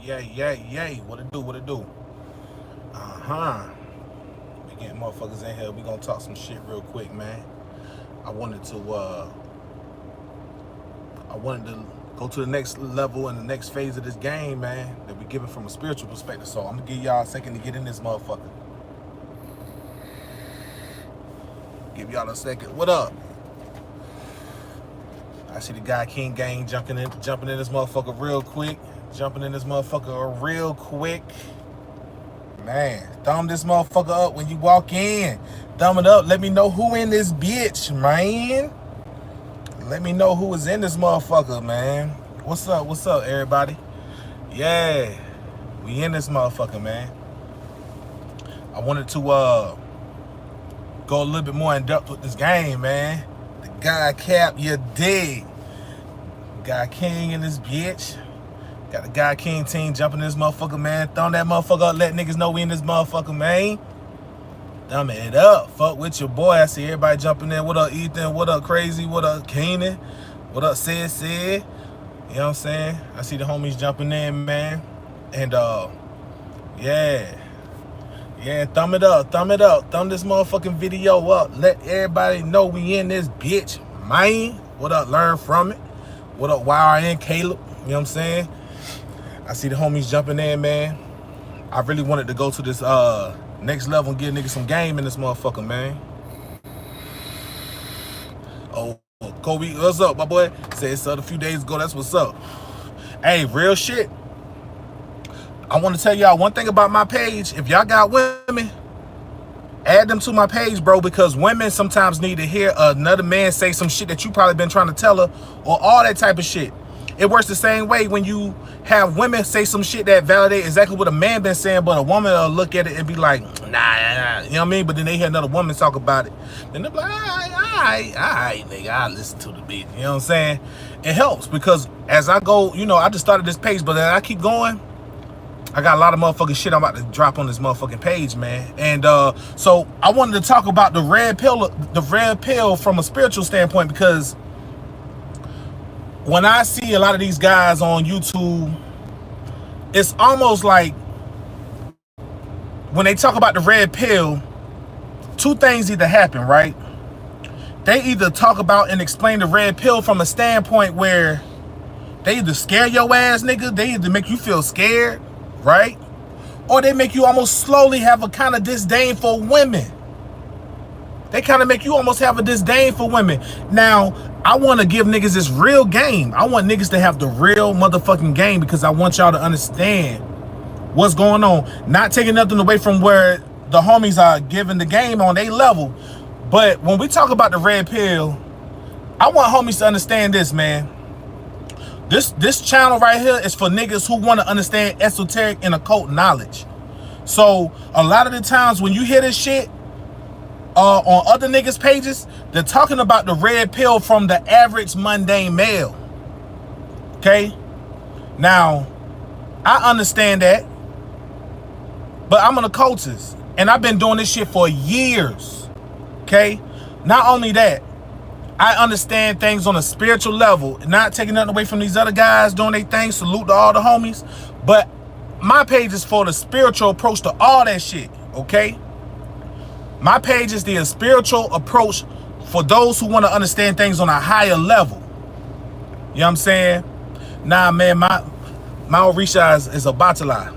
Yeah. What it do? What it do? Uh-huh. We getting motherfuckers in here. We gonna talk some shit real quick, man. I wanted to go to the next level and the next phase of this game, man, that we giving from a spiritual perspective. So I'm gonna give y'all a second to get in this motherfucker. Give y'all a second. What up? I see the guy King Gang jumping in this motherfucker real quick. Man, thumb this motherfucker up when you walk in. Thumb it up. Let me know who in this bitch, man. Let me know who is in this motherfucker, man. What's up, everybody? Yeah, we in this motherfucker, man. I wanted to go a little bit more in depth with this game, man. The guy Cap, you dig. Guy King in this bitch. Got the Guy King team jumping in this motherfucker, man. Thumb that motherfucker up, let niggas know we in this motherfucker, man. Thumb it up. Fuck with your boy. I see everybody jumping in. What up, Ethan? What up, Crazy? What up, Keenan? What up, Sid? You know what I'm saying? I see the homies jumping in, man. And yeah, thumb it up. Thumb this motherfucking video up. Let everybody know we in this bitch, man. What up, learn from it. What up, YRN Caleb? You know what I'm saying? I see the homies jumping in, man. I really wanted to go to this next level and give niggas some game in this motherfucker, man. Oh, Kobe, what's up, my boy? Said so a few days ago, that's what's up. Hey, real shit. I want to tell y'all one thing about my page. If y'all got women, add them to my page, bro, because women sometimes need to hear another man say some shit that you probably been trying to tell her or all that type of shit. It works the same way when you have women say some shit that validate exactly what a man been saying, but a woman will look at it and be like, nah, you know what I mean? But then they hear another woman talk about it. Then they're like, all right, nigga, I'll listen to the beat. You know what I'm saying? It helps because as I go, you know, I just started this page, but as I keep going, I got a lot of motherfucking shit I'm about to drop on this motherfucking page, man. And so I wanted to talk about the red pill from a spiritual standpoint, because when I see a lot of these guys on YouTube, it's almost like when they talk about the red pill, two things either happen, right? They either talk about and explain the red pill from a standpoint where they either scare your ass, nigga, they either make you feel scared, right? Or they make you almost slowly have a kind of disdain for women. They kind of make you almost have a disdain for women. Now, I want to give niggas this real game. I want niggas to have the real motherfucking game, because I want y'all to understand what's going on. Not taking nothing away from where the homies are giving the game on their level. But when we talk about the red pill, I want homies to understand this, man. This channel right here is for niggas who want to understand esoteric and occult knowledge. So a lot of the times when you hear this shit on other niggas' pages, they're talking about the red pill from the average mundane male. Okay? Now, I understand that, but I'm an occultist, and I've been doing this shit for years. Okay? Not only that, I understand things on a spiritual level, not taking nothing away from these other guys doing their thing. Salute to all the homies. But my page is for the spiritual approach to all that shit, okay? My page is the spiritual approach for those who want to understand things on a higher level. You know what I'm saying? Nah, man, my Orisha is a Batala.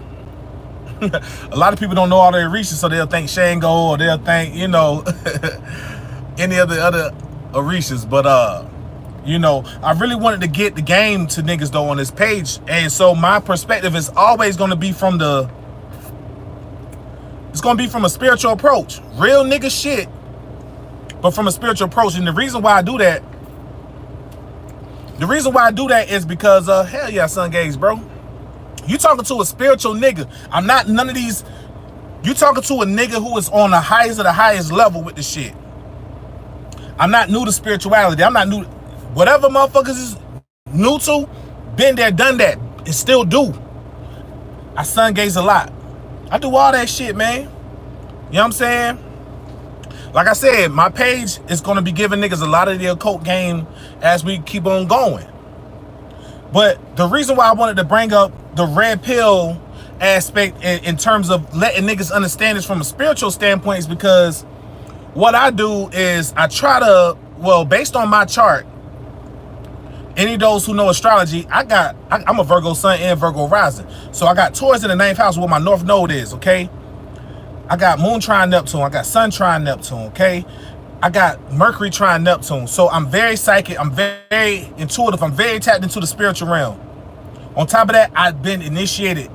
A lot of people don't know all their Orishas, so they'll think Shango, or they'll think, you know, any of the other Orishas. But you know, I really wanted to get the game to niggas though on this page, and so my perspective is always going to be from a spiritual approach, real nigga shit, but from a spiritual approach. And the reason why I do that is because hell yeah, Sun Gaze, bro, you talking to a spiritual nigga. I'm not none of these. You talking to a nigga who is on the highest of the highest level with the shit. I'm not new to spirituality. I'm not new. Whatever motherfuckers is new to, been there, done that, and still do. I sun gaze a lot. I do all that shit, man. You know what I'm saying? Like I said, my page is going to be giving niggas a lot of the occult game as we keep on going. But the reason why I wanted to bring up the red pill aspect in terms of letting niggas understand this from a spiritual standpoint is because what I do is I try to, well, based on my chart, any of those who know astrology, I'm a Virgo sun and Virgo rising. So I got Taurus in the 9th house where my North Node is, okay? I got Moon trine Neptune. I got Sun trine Neptune, okay? I got Mercury trine Neptune. So I'm very psychic. I'm very intuitive. I'm very tapped into the spiritual realm. On top of that, I've been initiated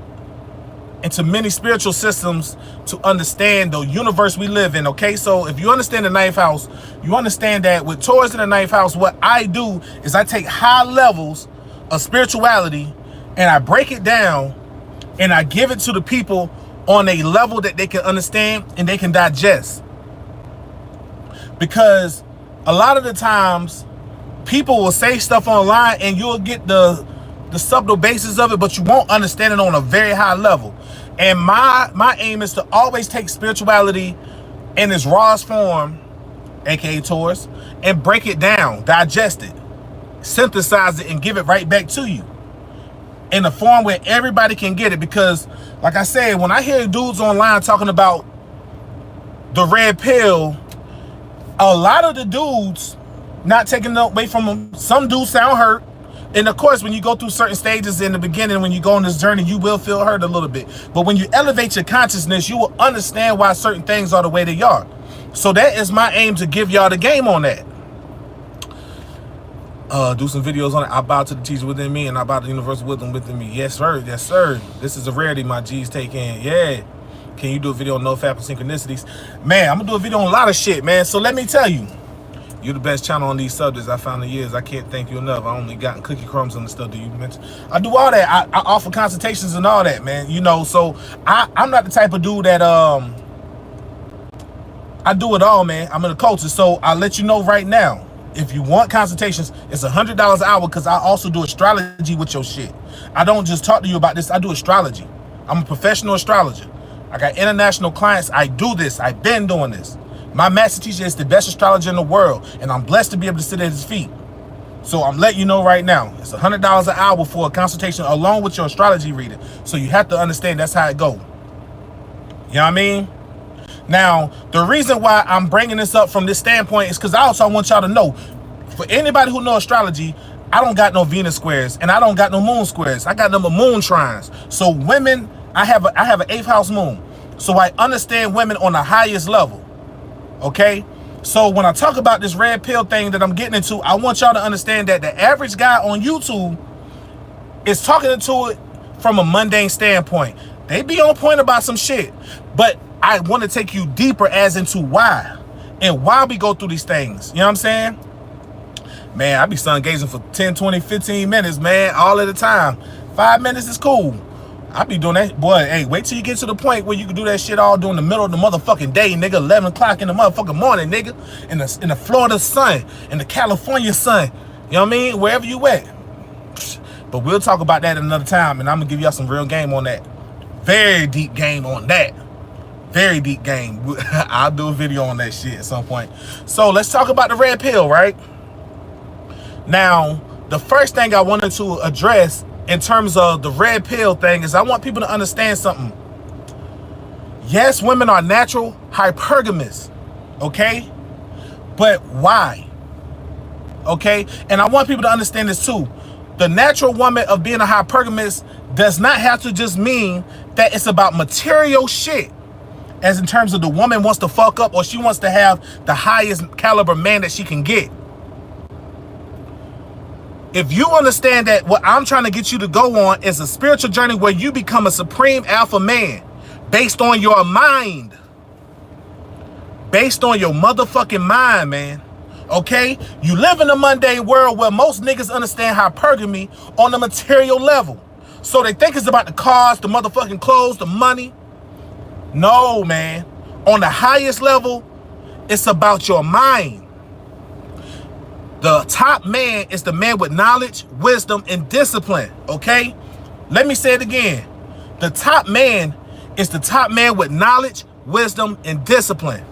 into many spiritual systems to understand the universe we live in, okay? So if you understand the 9th house, you understand that with Taurus in the 9th house, what I do is I take high levels of spirituality and I break it down and I give it to the people on a level that they can understand and they can digest. Because a lot of the times people will say stuff online and you'll get the subtle basis of it, but you won't understand it on a very high level. And my aim is to always take spirituality in its rawest form, aka Taurus, and break it down, digest it, synthesize it, and give it right back to you in a form where everybody can get it. Because, like I said, when I hear dudes online talking about the red pill, a lot of the dudes, not taking it away from them, some dudes sound hurt. And of course, when you go through certain stages in the beginning, when you go on this journey, you will feel hurt a little bit. But when you elevate your consciousness, you will understand why certain things are the way they are. So that is my aim, to give y'all the game on that. Do some videos on it. I bow to the teacher within me and I bow to the universal wisdom within me. Yes, sir. Yes, sir. This is a rarity my G's take in. Yeah. Can you do a video on no fap and synchronicities? Man, I'm going to do a video on a lot of shit, man. So let me tell you. You're the best channel on these subjects I found in years. I can't thank you enough. I only gotten cookie crumbs on the stuff that you mentioned. I do all that. I offer consultations and all that, man. You know, so I'm not the type of dude that I do it all, man. I'm an occultist, so I'll let you know right now. If you want consultations, it's $100 an hour, because I also do astrology with your shit. I don't just talk to you about this. I do astrology. I'm a professional astrologer. I got international clients. I do this. I've been doing this. My master teacher is the best astrologer in the world, and I'm blessed to be able to sit at his feet. So I'm letting you know right now, it's $100 an hour for a consultation along with your astrology reading. So you have to understand that's how it goes. You know what I mean? Now, the reason why I'm bringing this up from this standpoint is because I also want y'all to know, for anybody who knows astrology, I don't got no Venus squares and I don't got no moon squares. I got number moon trines. So women, I have an 8th house moon. So I understand women on the highest level. Okay, so when I talk about this red pill thing that I'm getting into, I want y'all to understand that the average guy on YouTube is talking into it from a mundane standpoint. They be on point about some shit, but I want to take you deeper as into why and why we go through these things. You know what I'm saying? Man, I be sun gazing for 10, 20, 15 minutes, man, all at a time. 5 minutes is cool. I be doing that. Boy, hey, wait till you get to the point where you can do that shit all during the middle of the motherfucking day, nigga. 11 o'clock in the motherfucking morning, nigga. In the Florida sun, in the California sun. You know what I mean? Wherever you at. But we'll talk about that another time, and I'm going to give y'all some real game on that. Very deep game on that. Very deep game. I'll do a video on that shit at some point. So let's talk about the red pill, right? Now, the first thing I wanted to address in terms of the red pill thing is I want people to understand something. Yes, women are natural hypergamous, okay? But why? Okay? And I want people to understand this too. The natural woman of being a hypergamous does not have to just mean that it's about material shit, as in terms of the woman wants to fuck up or she wants to have the highest caliber man that she can get. If you understand that what I'm trying to get you to go on is a spiritual journey where you become a supreme alpha man based on your mind. Based on your motherfucking mind, man. Okay? You live in a mundane world where most niggas understand hypergamy on the material level. So they think it's about the cars, the motherfucking clothes, the money. No, man. On the highest level, it's about your mind. The top man is the man with knowledge, wisdom, and discipline, okay? Let me say it again. The top man is the top man with knowledge, wisdom, and discipline.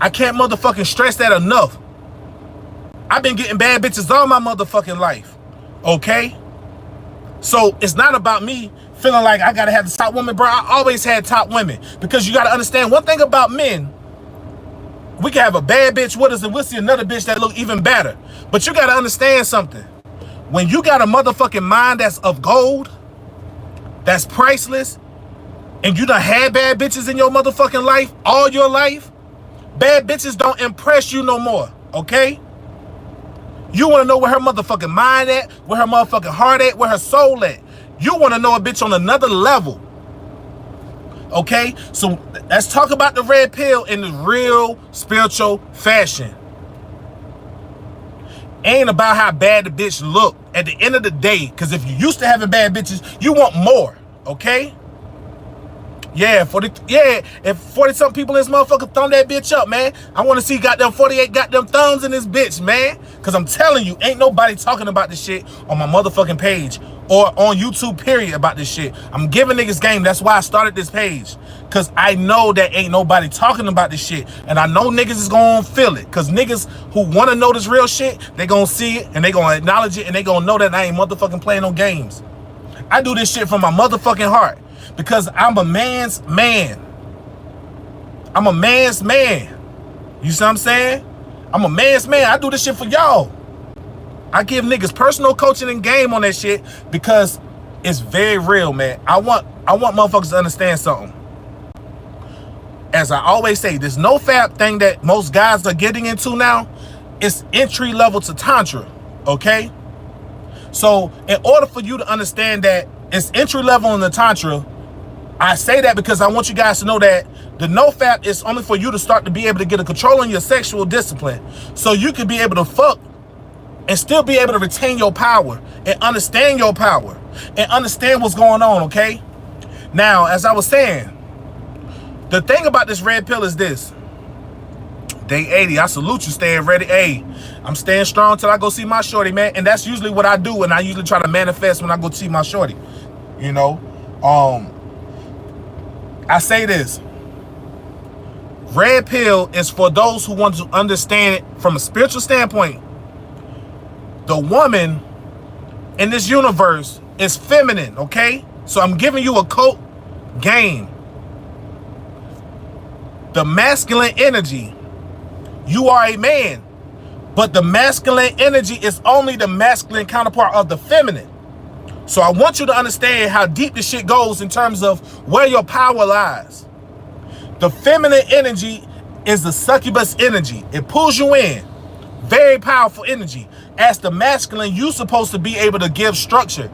I can't motherfucking stress that enough. I've been getting bad bitches all my motherfucking life, okay? So it's not about me feeling like I gotta have the top woman, bro. I always had top women. Because you gotta understand one thing about men. We can have a bad bitch with us and we'll see another bitch that look even better. But you gotta understand something. When you got a motherfucking mind that's of gold, that's priceless, and you done had bad bitches in your motherfucking life all your life, bad bitches don't impress you no more, okay? You want to know where her motherfucking mind at, where her motherfucking heart at, where her soul at. You want to know a bitch on another level, okay? So let's talk about the red pill in the real spiritual fashion. Ain't about how bad the bitch look at the end of the day, because if you used to having bad bitches, you want more, okay? Yeah, if 40-something people in this motherfucker thumb that bitch up, man. I want to see goddamn 48 goddamn thumbs in this bitch, man. Because I'm telling you, ain't nobody talking about this shit on my motherfucking page or on YouTube, period, about this shit. I'm giving niggas game. That's why I started this page. Because I know that ain't nobody talking about this shit. And I know niggas is going to feel it. Because niggas who want to know this real shit, they going to see it and they going to acknowledge it and they going to know that I ain't motherfucking playing no games. I do this shit from my motherfucking heart. Because I'm a man's man. I'm a man's man. You see what I'm saying? I'm a man's man. I do this shit for y'all. I give niggas personal coaching and game on that shit because it's very real, man. I want motherfuckers to understand something. As I always say, there's no fab thing that most guys are getting into now. It's entry level to Tantra, okay? So in order for you to understand that it's entry level in the Tantra, I say that because I want you guys to know that the NoFap is only for you to start to be able to get a control on your sexual discipline so you can be able to fuck and still be able to retain your power and understand your power and understand what's going on, okay? Now, as I was saying, the thing about this red pill is this. Day 80, I salute you staying ready. Hey, I'm staying strong till I go see my shorty, man. And that's usually what I do, and I usually try to manifest when I go see my shorty. You know? I say this. Red pill is for those who want to understand it from a spiritual standpoint. The woman in this universe is feminine, okay? So I'm giving you a code game. The masculine energy, you are a man, but the masculine energy is only the masculine counterpart of the feminine. So I want you to understand how deep this shit goes in terms of where your power lies. The feminine energy is the succubus energy. It pulls you in. Very powerful energy. As the masculine, you're supposed to be able to give structure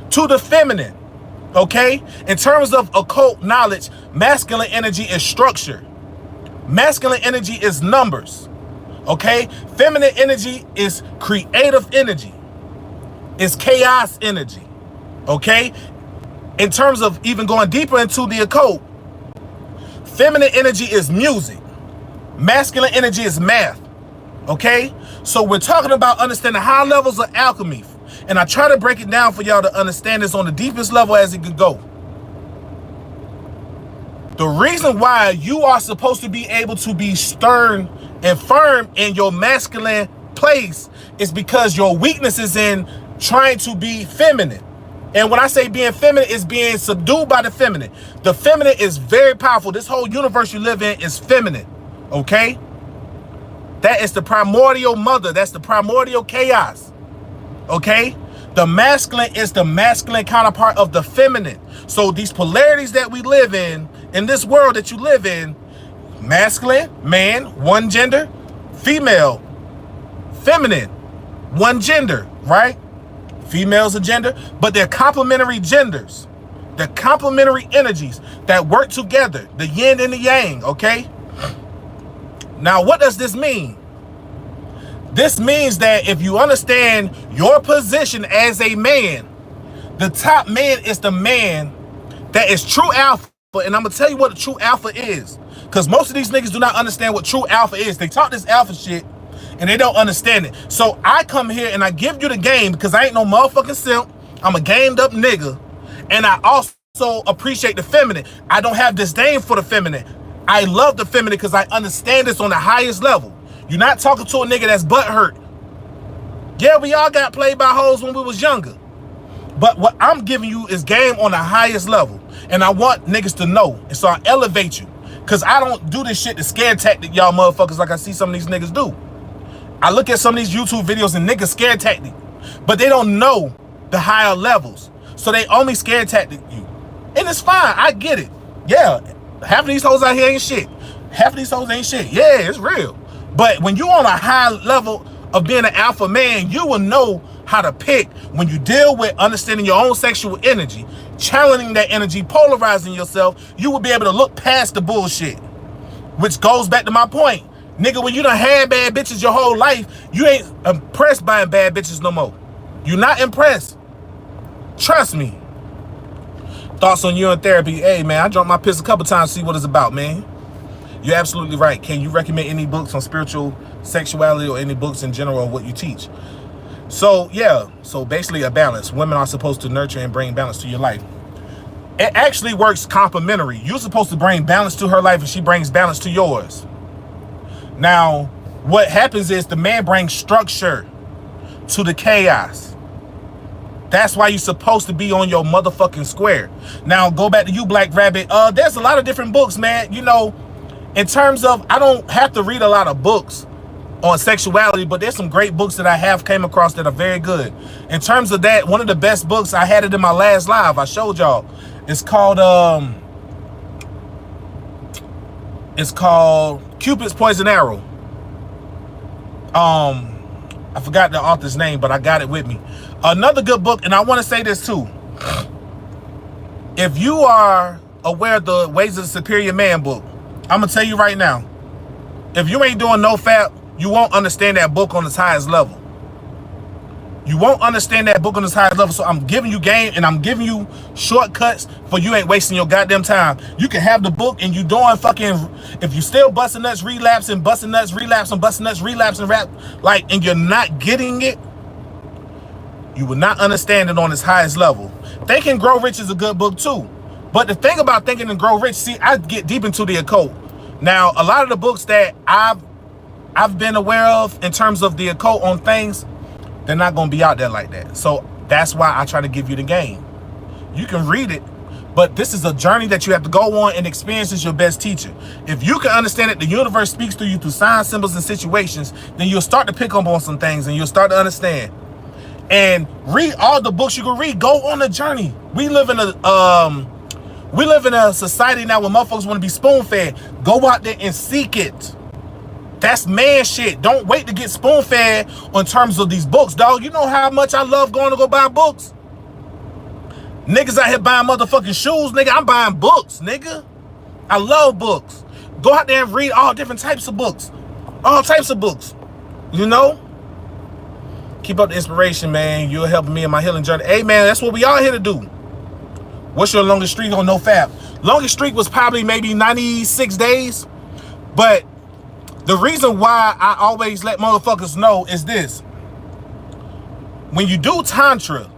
to the feminine. Okay? In terms of occult knowledge, masculine energy is structure. Masculine energy is numbers. Okay? Feminine energy is creative energy. It's chaos energy. Okay? In terms of even going deeper into the occult, feminine energy is music. Masculine energy is math. Okay? So we're talking about understanding high levels of alchemy. And I try to break it down for y'all to understand this on the deepest level as it could go. The reason why you are supposed to be able to be stern and firm in your masculine place is because your weakness is in trying to be feminine. And when I say being feminine, it's being subdued by the feminine. The feminine is very powerful. This whole universe you live in is feminine. Okay? That is the primordial mother. That's the primordial chaos. Okay? The masculine is the masculine counterpart of the feminine. So these polarities that we live in this world that you live in, masculine, man, one gender, female, feminine, one gender, right? Female's a gender, but they're complementary genders. They're complementary energies that work together, the yin and the yang, okay? Now, what does this mean? This means that if you understand your position as a man, the top man is the man that is true alpha. And I'm going to tell you what a true alpha is. Because most of these niggas do not understand what true alpha is. They talk this alpha shit and they don't understand it. So I come here and I give you the game because I ain't no motherfucking simp. I'm a gamed up nigga. And I also appreciate the feminine. I don't have disdain for the feminine. I love the feminine because I understand this on the highest level. You're not talking to a nigga that's butthurt. Yeah, we all got played by hoes when we was younger. But what I'm giving you is game on the highest level. And I want niggas to know. And so I elevate you. Because I don't do this shit to scare tactic y'all motherfuckers like I see some of these niggas do. I look at some of these YouTube videos and niggas scare tactic. But they don't know the higher levels. So they only scare tactic you. And it's fine. I get it. Yeah. Half of these hoes out here ain't shit. Half of these hoes ain't shit. Yeah, it's real. But when you on a high level of being an alpha man, you will know how to pick when you deal with understanding your own sexual energy, channeling that energy, polarizing yourself. You will be able to look past the bullshit, which goes back to my point. Nigga, when you done had bad bitches your whole life, you ain't impressed by bad bitches no more. You're not impressed. Trust me. Thoughts on you in therapy? Hey, man, I dropped my piss a couple times to see what it's about, man. You're absolutely right. Can you recommend any books on spiritual sexuality or any books in general on what you teach? So, yeah. So, basically a balance. Women are supposed to nurture and bring balance to your life. It actually works complementary. You're supposed to bring balance to her life and she brings balance to yours. Now, what happens is the man brings structure to the chaos. That's why you're supposed to be on your motherfucking square. Now, go back to you, Black Rabbit. There's a lot of different books, man. You know, in terms of, I don't have to read a lot of books on sexuality, but there's some great books that I have came across that are very good. In terms of that, one of the best books, I had it in my last live. I showed y'all. It's called Cupid's Poison Arrow. I forgot the author's name, but I got it with me. Another good book, and I want to say this too. If you are aware of the Ways of the Superior Man book, I'm going to tell you right now, if you ain't doing no fap, you won't understand that book on its highest level. You won't understand that book on its highest level. So I'm giving you game and I'm giving you shortcuts for you ain't wasting your goddamn time. You can have the book and you doing fucking, if you still busting nuts, relapsing, busting nuts, relapsing, busting nuts, relapsing, rap, like, and you're not getting it, you will not understand it on its highest level. Think and Grow Rich is a good book too. But the thing about Thinking and Grow Rich, see, I get deep into the occult. Now, a lot of the books that I've been aware of in terms of the occult on things, they're not going to be out there like that. So that's why I try to give you the game. You can read it, but this is a journey that you have to go on, and experience is your best teacher. If you can understand that the universe speaks to you through signs, symbols, and situations, then you'll start to pick up on some things and you'll start to understand. And read all the books you can read. Go on a journey. We live in a society now where motherfuckers want to be spoon-fed. Go out there and seek it. That's man shit. Don't wait to get spoon-fed on terms of these books, dog. You know how much I love going to go buy books? Niggas out here buying motherfucking shoes, nigga. I'm buying books, nigga. I love books. Go out there and read all different types of books. All types of books. You know? Keep up the inspiration, man. You're helping me in my healing journey. Hey, man, that's what we all here to do. What's your longest streak on NoFap? Longest streak was probably maybe 96 days. But the reason why I always let motherfuckers know is this. When you do Tantra,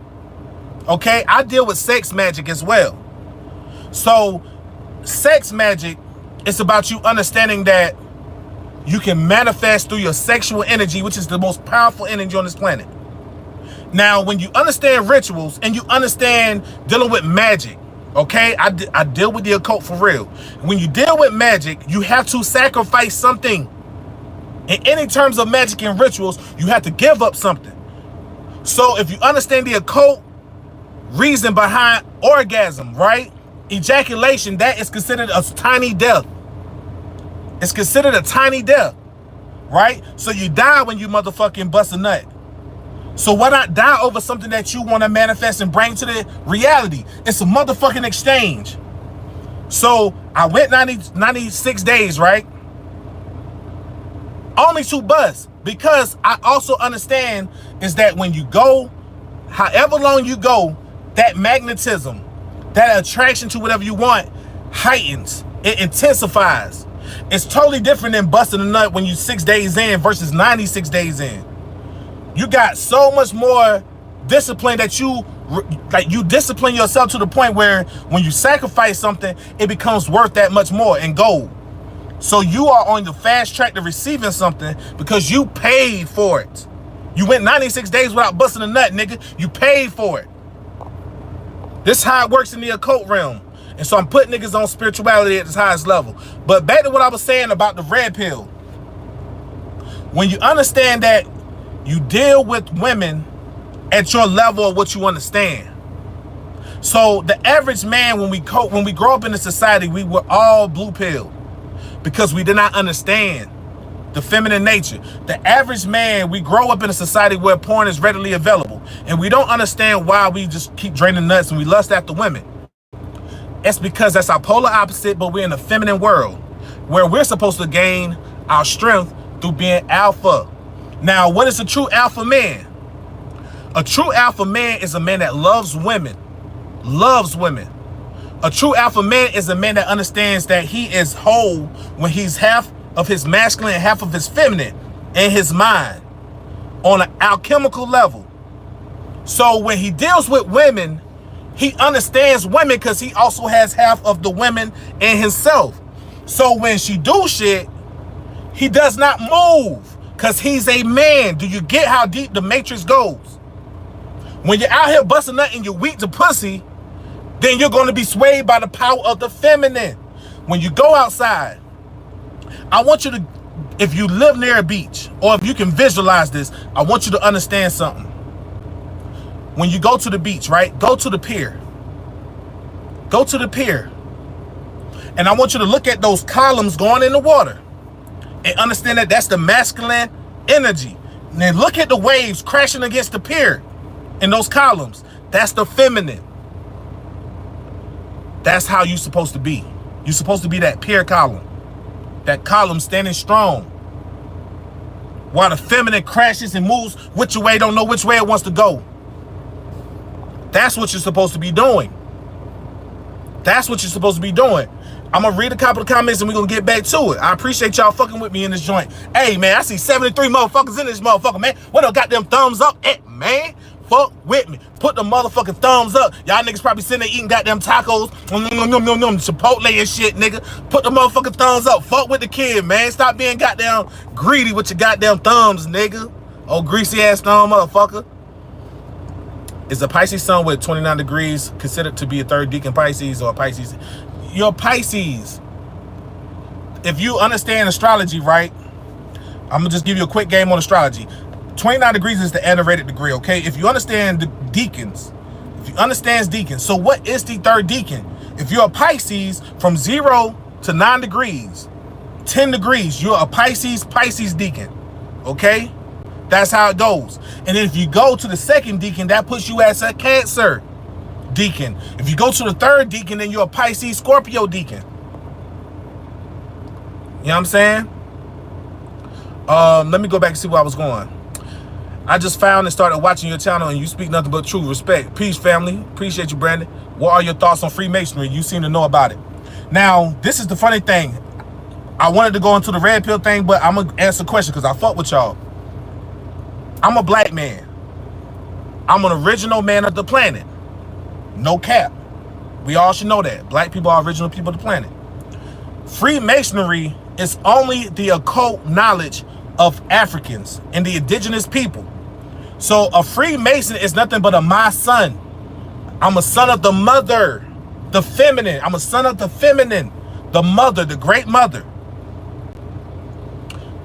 okay, I deal with sex magic as well. So, sex magic, it's about you understanding that you can manifest through your sexual energy, which is the most powerful energy on this planet. Now, when you understand rituals and you understand dealing with magic, okay, I deal with the occult for real. When you deal with magic, you have to sacrifice something. In any terms of magic and rituals, you have to give up something. So if you understand the occult reason behind orgasm, right? Ejaculation, that is considered a tiny death. It's considered a tiny death, right? So you die when you motherfucking bust a nut. So why not die over something that you want to manifest and bring to the reality? It's a motherfucking exchange. So I went 96 days, right? Only to bust, because I also understand is that when you go, however long you go, that magnetism, that attraction to whatever you want heightens. It intensifies. It's totally different than busting a nut when you 6 days in versus 96 days in. You got so much more discipline that you discipline yourself to the point where when you sacrifice something, it becomes worth that much more in gold. So you are on the fast track to receiving something because you paid for it. You went 96 days without busting a nut, nigga. You paid for it. This is how it works in the occult realm. And so I'm putting niggas on spirituality at the highest level. But back to what I was saying about the red pill. When you understand that you deal with women at your level of what you understand. So the average man, when we grow up in the society, we were all blue pill because we did not understand the feminine nature. The average man, we grow up in a society where porn is readily available, and we don't understand why we just keep draining nuts and we lust after women. It's because that's our polar opposite, but we're in a feminine world where we're supposed to gain our strength through being alpha. Now, what is a true alpha man? A true alpha man is a man that loves women. Loves women. A true alpha man is a man that understands that he is whole when he's half of his masculine and half of his feminine in his mind on an alchemical level. So when he deals with women, he understands women because he also has half of the women in himself. So when she do shit, he does not move because he's a man. Do you get how deep the matrix goes? When you're out here busting nut and you're weak to pussy, then you're going to be swayed by the power of the feminine. When you go outside, I want you to, if you live near a beach, or if you can visualize this, I want you to understand something. When you go to the beach, right? Go to the pier. Go to the pier. And I want you to look at those columns going in the water and understand that that's the masculine energy. And then look at the waves crashing against the pier in those columns. That's the feminine. That's how you're supposed to be. You're supposed to be that pier column. That column standing strong. While the feminine crashes and moves which way, don't know which way it wants to go. That's what you're supposed to be doing. That's what you're supposed to be doing. I'm going to read a couple of comments and we're going to get back to it. I appreciate y'all fucking with me in this joint. Hey, man, I see 73 motherfuckers in this motherfucker, man. What up, got them thumbs up at, man? Fuck with me. Put the motherfucking thumbs up. Y'all niggas probably sitting there eating goddamn tacos, Chipotle and shit, nigga. Put the motherfucking thumbs up. Fuck with the kid, man. Stop being goddamn greedy with your goddamn thumbs, nigga. Oh, greasy ass thumb, motherfucker. Is a Pisces sun with 29 degrees considered to be a third decan Pisces or a Pisces? You're a Pisces. If you understand astrology, right? I'm going to just give you a quick game on astrology. 29 degrees is the underrated degree, okay? If you understand the decans, if you understand decans, so what is the third decan? If you're a Pisces, from 0 to 9 degrees, 10 degrees, you're a Pisces decan, okay? That's how it goes. And then if you go to the second decan, that puts you as a Cancer decan. If you go to the third decan, then you're a Pisces Scorpio decan. You know what I'm saying? Let me go back and see where I was going. I just found and started watching your channel and you speak nothing but truth. Respect. Peace, family. Appreciate you, Brandon. What are your thoughts on Freemasonry? You seem to know about it. Now, this is the funny thing. I wanted to go into the red pill thing, but I'm going to answer a question because I fuck with y'all. I'm a black man. I'm an original man of the planet. No cap. We all should know that. Black people are original people of the planet. Freemasonry is only the occult knowledge of Africans and the indigenous people. So a Freemason is nothing but my son. I'm a son of the mother, the feminine. I'm a son of the feminine, the mother, the great mother.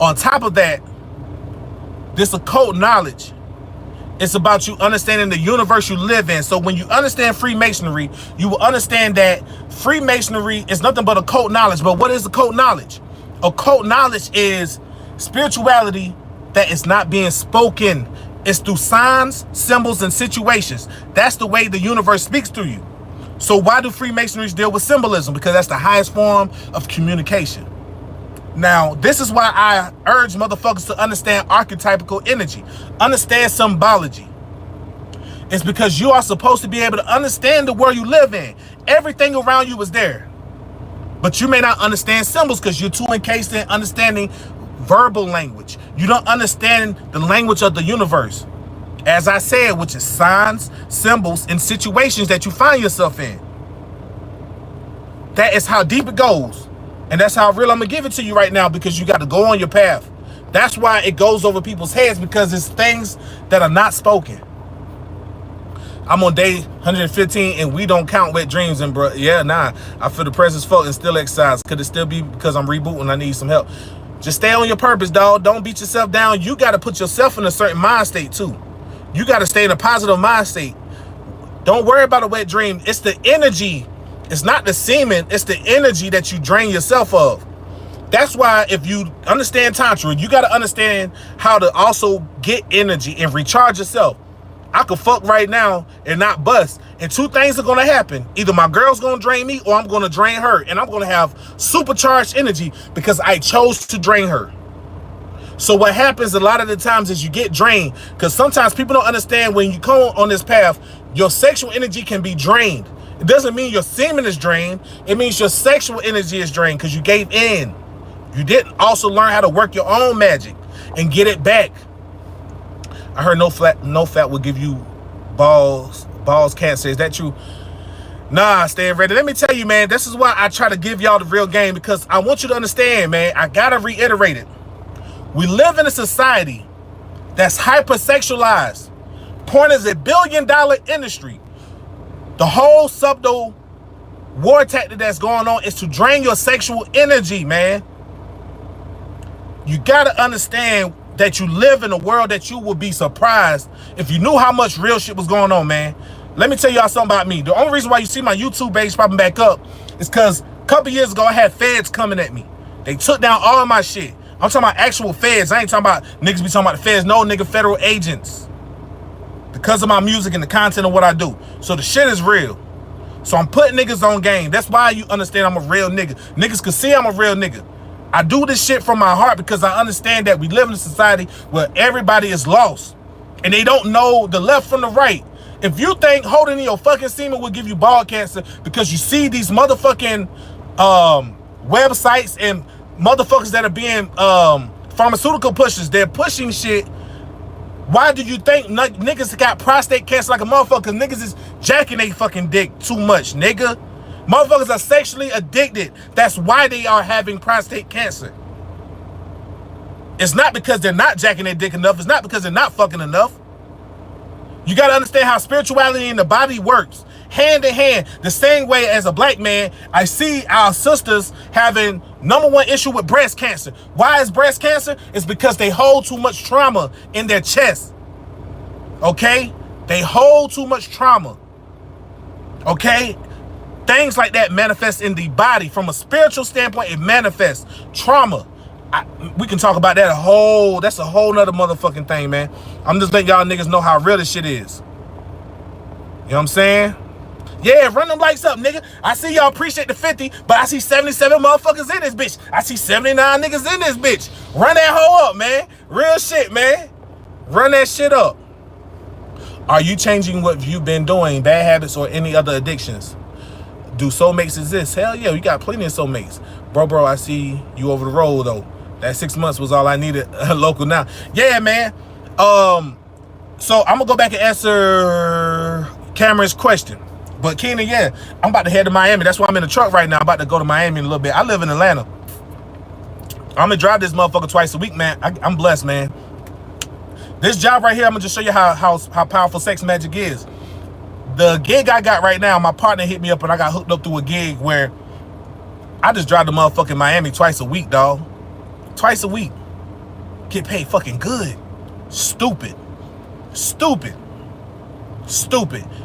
On top of that, this occult knowledge, it's about you understanding the universe you live in. So when you understand Freemasonry, you will understand that Freemasonry is nothing but occult knowledge. But what is occult knowledge? Occult knowledge is spirituality that is not being spoken. It's through signs, symbols, and situations. That's the way the universe speaks through you. So why do Freemasonries deal with symbolism? Because that's the highest form of communication. Now, this is why I urge motherfuckers to understand archetypical energy. Understand symbology. It's because you are supposed to be able to understand the world you live in. Everything around you is there. But you may not understand symbols because you're too encased in understanding verbal language. You don't understand the language of the universe. As I said, which is signs, symbols, and situations that you find yourself in. That is how deep it goes. And that's how real I'm going to give it to you right now, because you got to go on your path. That's why it goes over people's heads, because it's things that are not spoken. I'm on day 115 and we don't count wet dreams. And bro, yeah, nah. I feel depressed as fuck and still exercise. Could it still be because I'm rebooting? I need some help. Just stay on your purpose, dog. Don't beat yourself down. You got to put yourself in a certain mind state too. You got to stay in a positive mind state. Don't worry about a wet dream. It's the energy. It's not the semen. It's the energy that you drain yourself of. That's why if you understand Tantra, you got to understand how to also get energy and recharge yourself. I could fuck right now and not bust. And two things are going to happen. Either my girl's going to drain me or I'm going to drain her. And I'm going to have supercharged energy because I chose to drain her. So what happens a lot of the times is you get drained, because sometimes people don't understand when you come on this path, your sexual energy can be drained. It doesn't mean your semen is drained. It means your sexual energy is drained because you gave in. You didn't also learn how to work your own magic and get it back. I heard no fat will give you balls cancer. Is that true? Nah, Stan Ready. Let me tell you, man, this is why I try to give y'all the real game, because I want you to understand, man. I gotta reiterate it. We live in a society that's hypersexualized. Porn is $1 billion industry. The whole subtle war tactic that's going on is to drain your sexual energy, man. You gotta understand that you live in a world that you would be surprised if you knew how much real shit was going on, man. Let me tell y'all something about me. The only reason why you see my YouTube page popping back up is because a couple years ago I had feds coming at me. They took down all of my shit. I'm talking about actual feds. I ain't talking about niggas be talking about the feds. No, nigga, federal agents. Because of my music and the content of what I do. So the shit is real. So I'm putting niggas on game. That's why you understand I'm a real nigga. Niggas can see I'm a real nigga. I do this shit from my heart because I understand that we live in a society where everybody is lost. And they don't know the left from the right. If you think holding in your fucking semen will give you ball cancer because you see these motherfucking websites and motherfuckers that are being pharmaceutical pushers, they're pushing shit. Why do you think niggas got prostate cancer like a motherfucker? Niggas is jacking they fucking dick too much, nigga. Motherfuckers are sexually addicted. That's why they are having prostate cancer. It's not because they're not jacking their dick enough. It's not because they're not fucking enough. You got to understand how spirituality in the body works. Hand in hand, the same way as a black man, I see our sisters having #1 issue with breast cancer. Why is breast cancer? It's because they hold too much trauma in their chest. Okay? They hold too much trauma. Okay? Things like that manifest in the body. From a spiritual standpoint, it manifests trauma. We can talk about that that's a whole nother motherfucking thing, man. I'm just letting y'all niggas know how real this shit is. You know what I'm saying? Yeah, run them likes up, nigga. I see y'all appreciate the 50, but I see 77 motherfuckers in this bitch. I see 79 niggas in this bitch. Run that hoe up, man. Real shit, man. Run that shit up. Are you changing what you've been doing, bad habits or any other addictions? Do soulmates exist? Hell yeah, we got plenty of soulmates. Bro, I see you over the road, though. That 6 months was all I needed local now. Yeah, man. So I'm going to go back and answer Cameron's question. But Keenan, yeah, I'm about to head to Miami. That's why I'm in the truck right now. I'm about to go to Miami in a little bit. I live in Atlanta. I'm going to drive this motherfucker twice a week, man. I'm blessed, man. This job right here, I'm going to just show you how powerful sex magic is. The gig I got right now, my partner hit me up and I got hooked up through a gig where I just drive to motherfucking Miami twice a week, dog. Twice a week. Get paid fucking good. Stupid.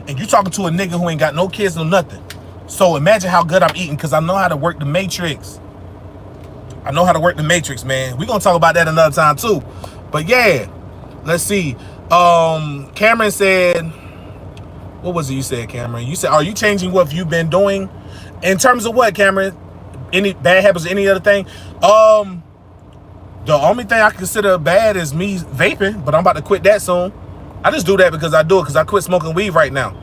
And you talking to a nigga who ain't got no kids, no nothing. So imagine how good I'm eating because I know how to work the matrix. I know how to work the matrix, man. We're going to talk about that another time too. But yeah, let's see. Cameron said, what was it you said, Cameron? You said, are you changing what you've been doing? In terms of what, Cameron? Any bad habits or any other thing? The only thing I consider bad is me vaping, but I'm about to quit that soon. I just do that because I do it because I quit smoking weed right now.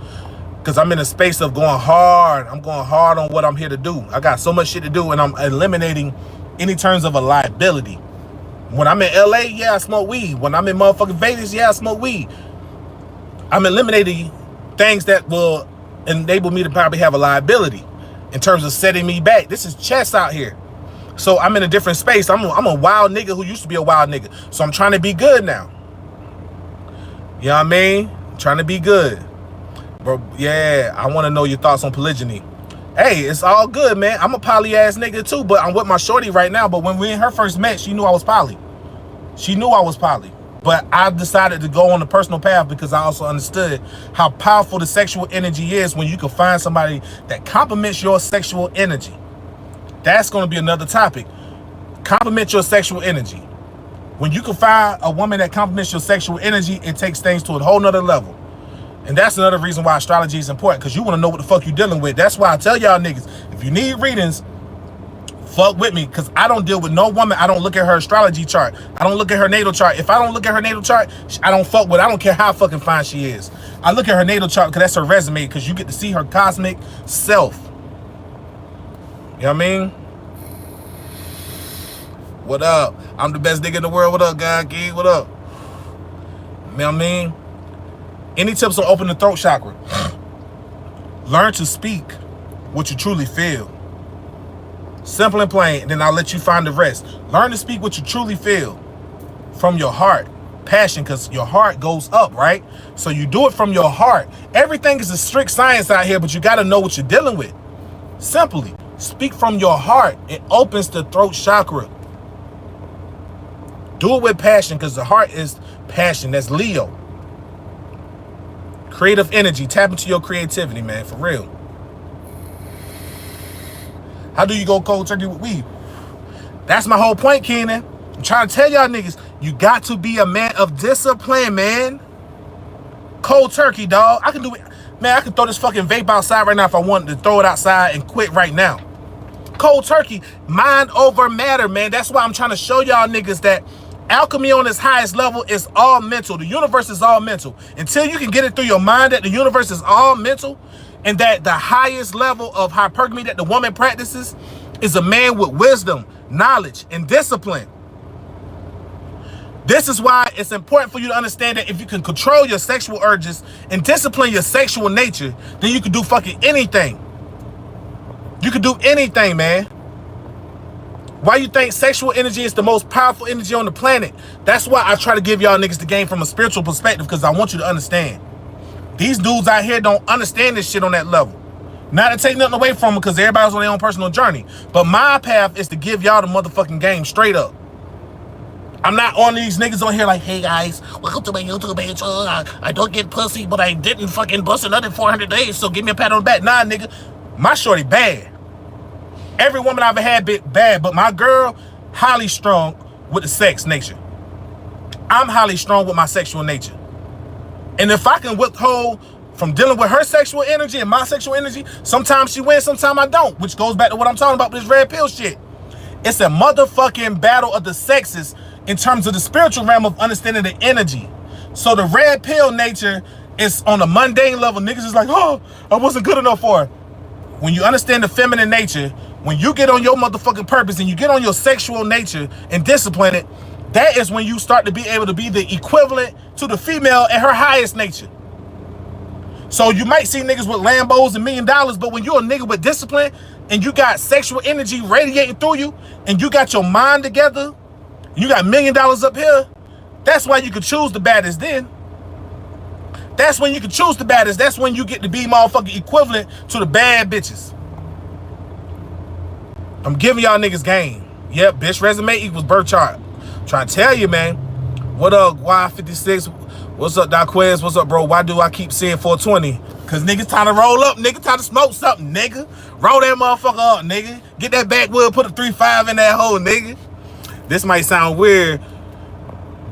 Because I'm in a space of going hard. I'm going hard on what I'm here to do. I got so much shit to do and I'm eliminating any terms of a liability. When I'm in LA, yeah, I smoke weed. When I'm in motherfucking Vegas, yeah, I smoke weed. I'm eliminating things that will enable me to probably have a liability in terms of setting me back. This is chess out here. So I'm in a different space. I'm a wild nigga who used to be a wild nigga. So I'm trying to be good now. You know what I mean? I'm trying to be good. Bro, yeah, I want to know your thoughts on polygyny. Hey, it's all good, man. I'm a poly ass nigga too, but I'm with my shorty right now. But when we and her first met, she knew I was poly. She knew I was poly. But I decided to go on the personal path because I also understood how powerful the sexual energy is when you can find somebody that complements your sexual energy. That's going to be another topic. Complement your sexual energy. When you can find a woman that complements your sexual energy, it takes things to a whole nother level. And that's another reason why astrology is important, because you want to know what the fuck you're dealing with. That's why I tell y'all niggas, if you need readings, fuck with me, because I don't deal with no woman. I don't look at her astrology chart. I don't look at her natal chart. If I don't look at her natal chart, I don't fuck with her. I don't care how fucking fine she is. I look at her natal chart because that's her resume, because you get to see her cosmic self. You know what I mean? What up? I'm the best nigga in the world. What up, God King? What up? You know what I mean? Any tips on opening the throat chakra? Learn to speak what you truly feel. Simple and plain, and then I'll let you find the rest. Learn to speak what you truly feel from your heart. Passion, because your heart goes up, right? So you do it from your heart. Everything is a strict science out here, but you got to know what you're dealing with. Simply, speak from your heart. It opens the throat chakra. Do it with passion, because the heart is passion. That's Leo. Creative energy. Tap into your creativity, man, for real. How do you go cold turkey with weed? That's my whole point, Kenan. I'm trying to tell y'all niggas, you got to be a man of discipline, man. Cold turkey, dog. I can do it. Man, I can throw this fucking vape outside right now if I wanted to throw it outside and quit right now. Cold turkey, mind over matter, man. That's why I'm trying to show y'all niggas that alchemy on its highest level is all mental. The universe is all mental. Until you can get it through your mind that the universe is all mental, and that the highest level of hypergamy that the woman practices is a man with wisdom, knowledge, and discipline. This is why it's important for you to understand that if you can control your sexual urges and discipline your sexual nature, then you can do fucking anything. You can do anything, man. Why you think sexual energy is the most powerful energy on the planet? That's why I try to give y'all niggas the game from a spiritual perspective, because I want you to understand. These dudes out here don't understand this shit on that level. Not to take nothing away from them, because everybody's on their own personal journey. But my path is to give y'all the motherfucking game straight up. I'm not on these niggas on here like, hey guys, welcome to my YouTube page. I don't get pussy, but I didn't fucking bust another 400 days, so give me a pat on the back. Nah, nigga, my shorty bad. Every woman I've ever had bad, but my girl, highly strong with the sex nature. I'm highly strong with my sexual nature. And if I can withhold from dealing with her sexual energy and my sexual energy, sometimes she wins, sometimes I don't, which goes back to what I'm talking about with this red pill shit. It's a motherfucking battle of the sexes in terms of the spiritual realm of understanding the energy. So the red pill nature is on a mundane level. Niggas is like, oh, I wasn't good enough for her. When you understand the feminine nature, when you get on your motherfucking purpose and you get on your sexual nature and discipline it, that is when you start to be able to be the equivalent to the female at her highest nature. So you might see niggas with Lambos and $1 million, but when you're a nigga with discipline and you got sexual energy radiating through you and you got your mind together, and you got $1 million up here, that's why you can choose the baddest then. That's when you can choose the baddest. That's when you get to be motherfucking equivalent to the bad bitches. I'm giving y'all niggas game. Yep, bitch resume equals birth chart. I'm trying to tell you, man. What up, Y56? What's up, Daquez? What's up, bro? Why do I keep saying 420? Because niggas time to roll up, nigga. Time to smoke something, nigga. Roll that motherfucker up, nigga. Get that backwood, put a 3.5 in that hole, nigga. This might sound weird,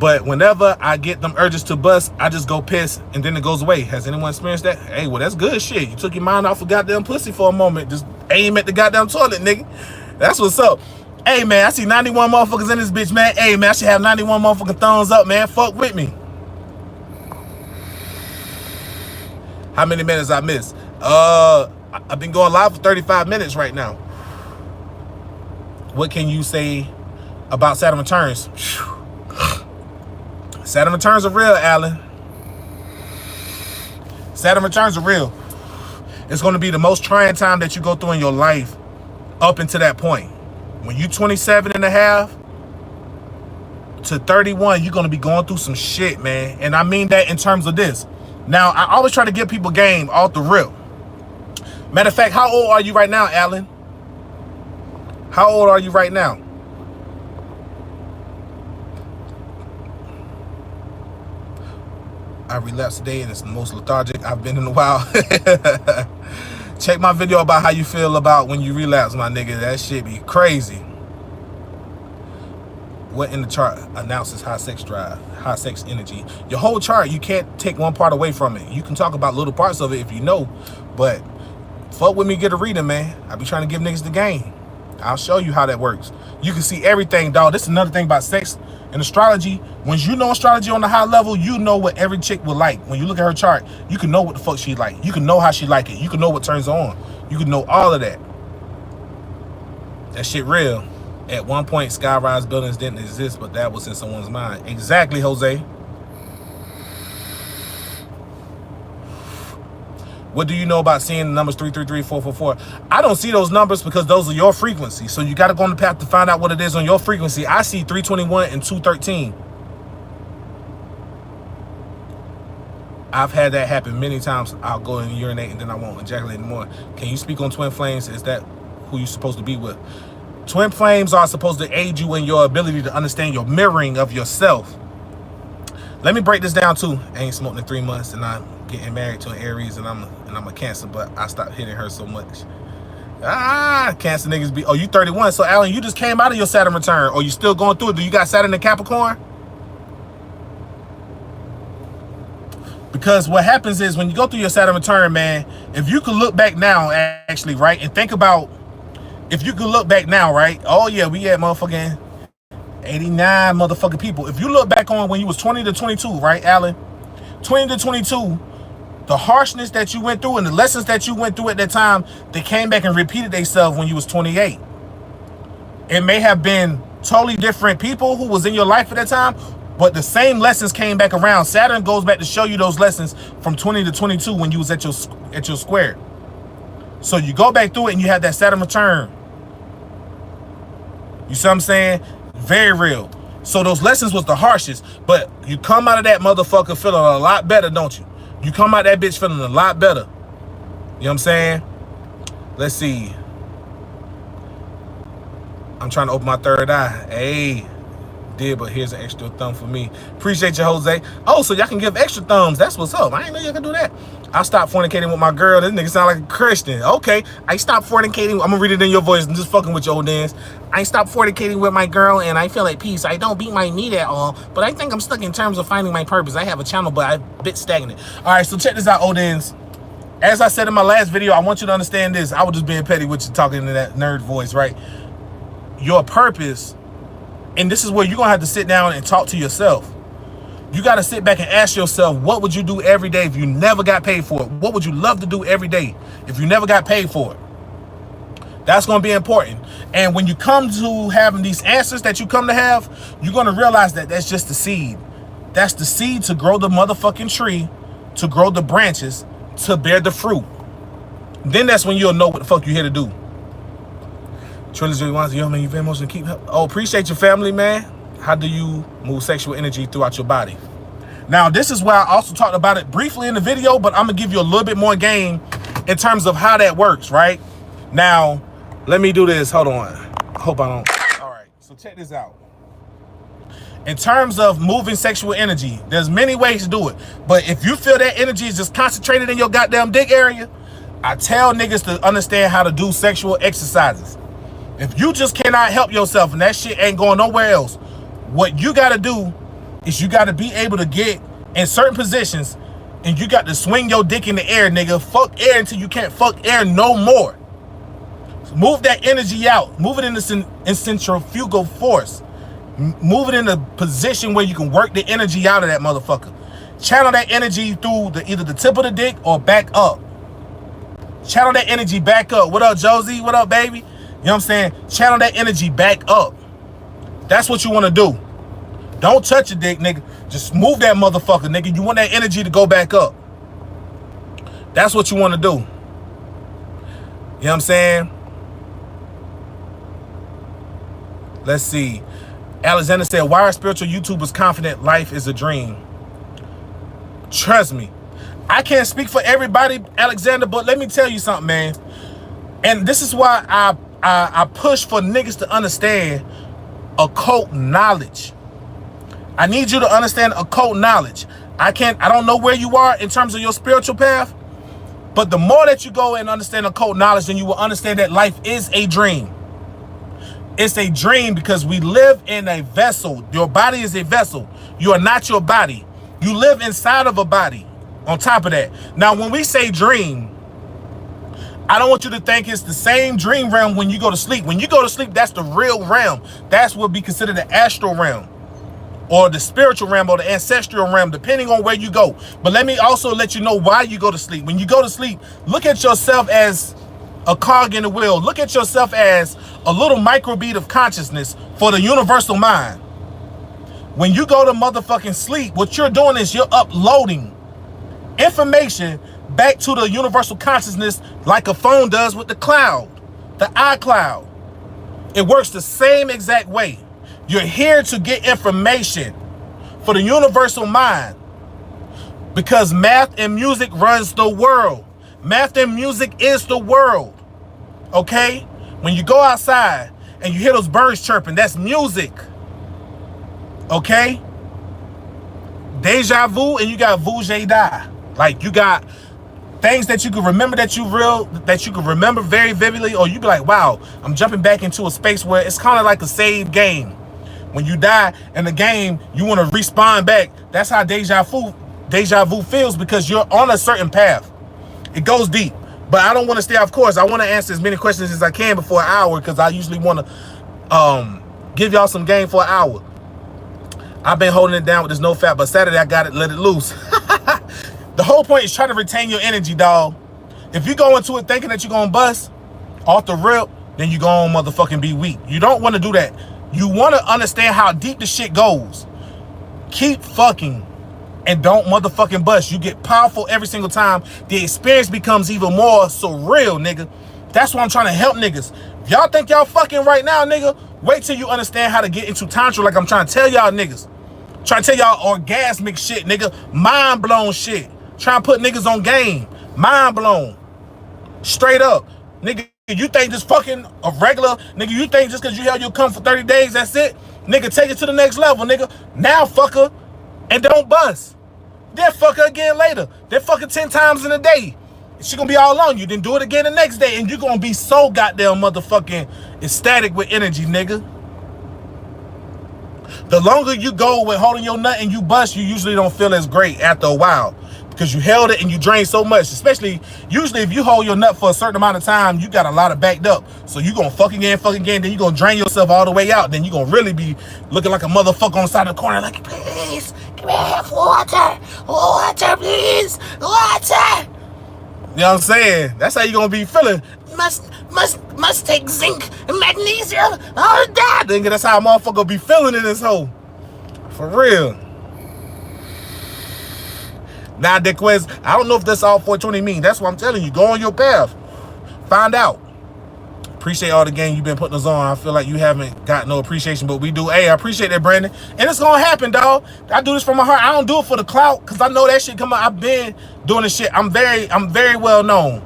but whenever I get them urges to bust, I just go piss and then it goes away. Has anyone experienced that? Hey, well, that's good shit. You took your mind off of goddamn pussy for a moment. Just aim at the goddamn toilet, nigga. That's what's up. Hey, man, I see 91 motherfuckers in this bitch, man. Hey, man, I should have 91 motherfucking thumbs up, man. Fuck with me. How many minutes I missed? I've been going live for 35 minutes right now. What can you say about Saturn returns? Saturn returns are real, Alan. Saturn returns are real. It's going to be the most trying time that you go through in your life up until that point. When you're 27 and a half to 31, you're going to be going through some shit, man. And I mean that in terms of this. Now, I always try to give people game off the rip. Matter of fact, how old are you right now, Alan? How old are you right now? I relapsed today and it's the most lethargic I've been in a while. Check my video about how you feel about when you relapse, my nigga. That shit be crazy. What in the chart announces high sex drive, high sex energy? Your whole chart, you can't take one part away from it. You can talk about little parts of it if you know, but fuck with me, get a reading, man. I be trying to give niggas the game. I'll show you how that works. You can see everything, dog. This is another thing about sex and astrology. When you know astrology on the high level, you know what every chick would like. When you look at her chart, you can know what the fuck she like. You can know how she like it. You can know what turns on. You can know all of that. That shit real. At one point, skyrise buildings didn't exist, but that was in someone's mind. Exactly, Jose. What do you know about seeing the numbers 333-444? I don't see those numbers because those are your frequency. So you got to go on the path to find out what it is on your frequency. I see 321 and 213. I've had that happen many times. I'll go and urinate and then I won't ejaculate anymore. Can you speak on twin flames? Is that who you're supposed to be with? Twin flames are supposed to aid you in your ability to understand your mirroring of yourself. Let me break this down too. I ain't smoked in 3 months and I'm getting married to an Aries and I'm a Cancer, but I stopped hitting her so much. Cancer niggas be, oh, you 31. So Alan, you just came out of your Saturn return or you still going through it? Do you got Saturn in Capricorn? Because what happens is when you go through your Saturn return, man, if you could look back now, actually, right, and think about, if you could look back now, right, oh yeah, we had motherfucking 89 motherfucking people. If you look back on when you was 20 to 22, right, Alan, 20 to 22, the harshness that you went through and the lessons that you went through at that time, they came back and repeated themselves when you was 28. It may have been totally different people who was in your life at that time, but the same lessons came back around. Saturn goes back to show you those lessons from 20 to 22 when you was at your square. So you go back through it and you have that Saturn return. You see what I'm saying? Very real. So those lessons was the harshest, but you come out of that motherfucker feeling a lot better, don't you? You come out that bitch feeling a lot better. You know what I'm saying? Let's see. I'm trying to open my third eye. Hey, did, but here's an extra thumb for me. Appreciate you, Jose. Oh, so y'all can give extra thumbs. That's what's up. I didn't know y'all can do that. I stopped fornicating with my girl. This nigga sound like a Christian. Okay, I stopped fornicating. I'm gonna read it in your voice and just fucking with your old dance. I stopped fornicating with my girl and I feel at peace. I don't beat my meat at all, but I think I'm stuck in terms of finding my purpose. I have a channel, but I'm a bit stagnant. All right, so check this out, Odins. As I said in my last video, I want you to understand this. I was just being petty with you, talking in that nerd voice, right? Your purpose, and this is where you're gonna have to sit down and talk to yourself. You got to sit back and ask yourself, what would you do every day if you never got paid for it? What would you love to do every day if you never got paid for it? That's going to be important. And when you come to having these answers that you come to have, you're going to realize that that's just the seed. That's the seed to grow the motherfucking tree, to grow the branches, to bear the fruit. Then that's when you'll know what the fuck you're here to do. Trilogy wants, yo, man, you've been emotional. Keep help. Oh, appreciate your family, man. How do you move sexual energy throughout your body? Now, this is where I also talked about it briefly in the video, but I'm going to give you a little bit more game in terms of how that works, right? Now, let me do this. Hold on. Hope I don't. All right. So check this out. In terms of moving sexual energy, there's many ways to do it. But if you feel that energy is just concentrated in your goddamn dick area, I tell niggas to understand how to do sexual exercises. If you just cannot help yourself and that shit ain't going nowhere else, what you got to do is you got to be able to get in certain positions and you got to swing your dick in the air, nigga. Fuck air until you can't fuck air no more. Move that energy out. Move it in centrifugal force. Move it in a position where you can work the energy out of that motherfucker. Channel that energy through either the tip of the dick or back up. Channel that energy back up. What up, Josie? What up, baby? You know what I'm saying? Channel that energy back up. That's what you want to do. Don't touch your dick, nigga. Just move that motherfucker, nigga. You want that energy to go back up. That's what you want to do. You know what I'm saying? Let's see. Alexander said, why are spiritual YouTubers confident life is a dream? Trust me. I can't speak for everybody, Alexander, but let me tell you something, man. And this is why I push for niggas to understand occult knowledge. I need you to understand occult knowledge. I don't know where you are in terms of your spiritual path, but the more that you go and understand occult knowledge, then you will understand that life is a dream. It's a dream because we live in a vessel. Your body is a vessel. You are not your body. You live inside of a body. On top of that. Now, when we say dream, I don't want you to think it's the same dream realm when you go to sleep. When you go to sleep, that's the real realm. That's what would be considered the astral realm or the spiritual realm or the ancestral realm, depending on where you go. But let me also let you know why you go to sleep. When you go to sleep, look at yourself as a cog in the wheel. Look at yourself as a little microbeat of consciousness for the universal mind. When you go to motherfucking sleep, what you're doing is you're uploading information back to the universal consciousness like a phone does with the cloud, the iCloud. It works the same exact way. You're here to get information for the universal mind because math and music runs the world. Math and music is the world. Okay? When you go outside and you hear those birds chirping, that's music. Okay? Deja vu and you got vu die. Like you got things that you can remember that you can remember very vividly, or you be like, wow, I'm jumping back into a space where it's kind of like a save game. When you die in the game, you want to respawn back. That's how deja vu feels because you're on a certain path. It goes deep. But I don't want to stay off course. I want to answer as many questions as I can before an hour because I usually want to give y'all some game for an hour. I've been holding it down with this no fat, but Saturday I got it, let it loose. The whole point is trying to retain your energy, dog. If you go into it thinking that you're going to bust off the rip, then you're going to motherfucking be weak. You don't want to do that. You want to understand how deep the shit goes. Keep fucking and don't motherfucking bust. You get powerful every single time. The experience becomes even more surreal, nigga. That's why I'm trying to help niggas. If y'all think y'all fucking right now, nigga, wait till you understand how to get into tantra like I'm trying to tell y'all niggas. Trying to tell y'all orgasmic shit, nigga. Mind blown shit. Trying to put niggas on game. Mind blown. Straight up. Nigga, you think this fucking a regular, nigga, you think just because you held your cum for 30 days, that's it? Nigga, take it to the next level, nigga. Now fuck her and don't bust. Then fuck her again later. Then fuck her 10 times in a day. She gonna be all on you. Then do it again the next day. And you gonna be so goddamn motherfucking ecstatic with energy, nigga. The longer you go with holding your nut and you bust, you usually don't feel as great after a while. Because you held it and you drained so much. Especially, usually if you hold your nut for a certain amount of time, you got a lot of backed up. So you gonna fuck again, then you gonna drain yourself all the way out. Then you gonna really be looking like a motherfucker on the side of the corner like, please, give me water. Water, please. Water. You know what I'm saying? That's how you gonna be feeling. Must take zinc and magnesium all that. Nigga, that's how a motherfucker be feeling in this hole. For real. Now, Dequez, I don't know if that's all 420 mean. That's what I'm telling you. Go on your path. Find out. Appreciate all the game you've been putting us on. I feel like you haven't got no appreciation, but we do. Hey, I appreciate that, Brandon. And it's gonna happen, dog. I do this from my heart. I don't do it for the clout, because I know that shit come out. I've been doing this shit. I'm very well known.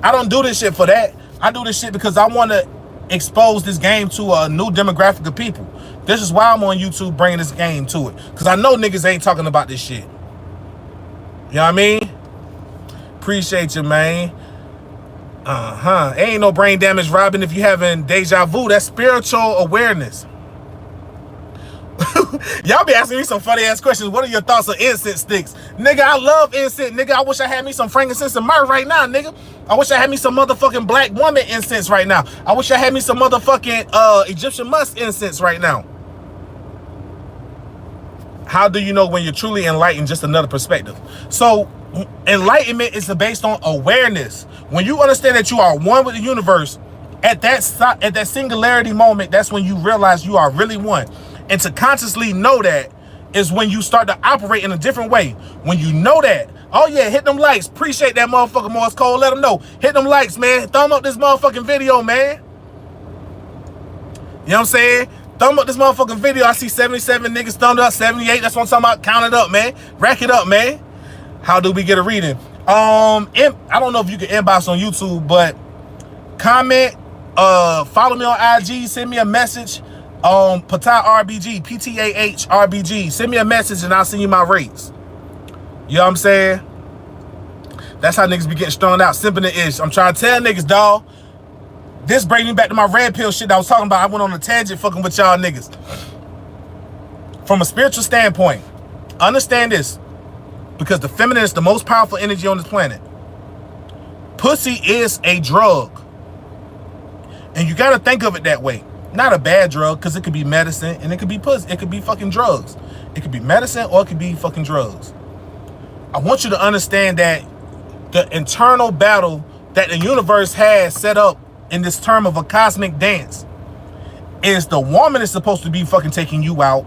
I don't do this shit for that. I do this shit because I want to expose this game to a new demographic of people. This is why I'm on YouTube bringing this game to it. Because I know niggas ain't talking about this shit. You know what I mean? Appreciate you, man. Ain't no brain damage, Robin, if you having deja vu. That's spiritual awareness. Y'all be asking me some funny ass questions. What are your thoughts on incense sticks? Nigga, I love incense. Nigga, I wish I had me some frankincense and myrrh right now, nigga. I wish I had me some motherfucking black woman incense right now. I wish I had me some motherfucking Egyptian musk incense right now. How do you know when you're truly enlightened? Just another perspective. So enlightenment is based on awareness. When you understand that you are one with the universe, at that singularity moment, that's when you realize you are really one. And to consciously know that is when you start to operate in a different way. When you know that, oh yeah, hit them likes. Appreciate that motherfucker, Morse Code. Let them know. Hit them likes, man. Thumb up this motherfucking video, man. You know what I'm saying? Thumb up this motherfucking video. I see 77 niggas thumbed up, 78. That's what I'm talking about. Count it up, man. Rack it up, man. How do we get a reading? I don't know if you can inbox on YouTube, but comment, follow me on IG, send me a message on Patah RBG, PTAH RBG. Send me a message and I'll send you my rates. You know what I'm saying? That's how niggas be getting strung out. Simping the ish. I'm trying to tell niggas, dawg. This brings me back to my red pill shit that I was talking about. I went on a tangent fucking with y'all niggas. From a spiritual standpoint, understand this. Because the feminine is the most powerful energy on this planet. Pussy is a drug. And you gotta think of it that way. Not a bad drug, because it could be medicine and it could be pussy. It could be fucking drugs. It could be medicine or it could be fucking drugs. I want you to understand that the internal battle that the universe has set up in this term of a cosmic dance is the woman is supposed to be fucking taking you out,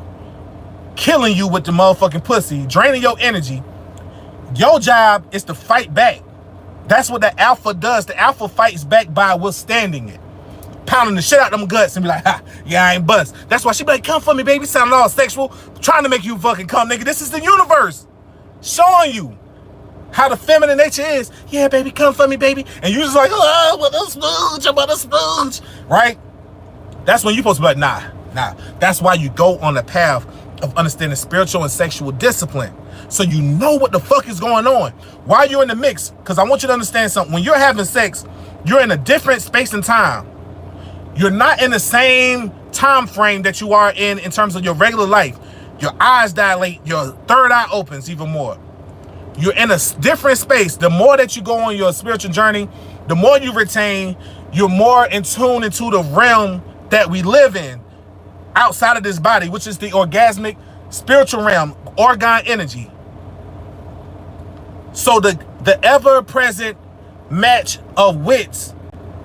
killing you with the motherfucking pussy, draining your energy. Your job is to fight back. That's what the alpha does. The alpha fights back by withstanding it. Pounding the shit out of them guts and be like, ha, yeah, I ain't bust. That's why she be like, come for me, baby. Sounding all sexual. Trying to make you fucking come, nigga. This is the universe showing you how the feminine nature is. Yeah, baby, come for me, baby. And you just like, oh, I want a smooch. I want a smooch. Right? That's when you're supposed to be like, nah. That's why you go on the path of understanding spiritual and sexual discipline. So you know what the fuck is going on while you're in the mix. Because I want you to understand something. When you're having sex, you're in a different space and time. You're not in the same time frame that you are in terms of your regular life. Your eyes dilate, your third eye opens even more. You're in a different space. The more that you go on your spiritual journey, the more you retain, you're more in tune into the realm that we live in outside of this body, which is the orgasmic spiritual realm, orgone energy. So the ever-present match of wits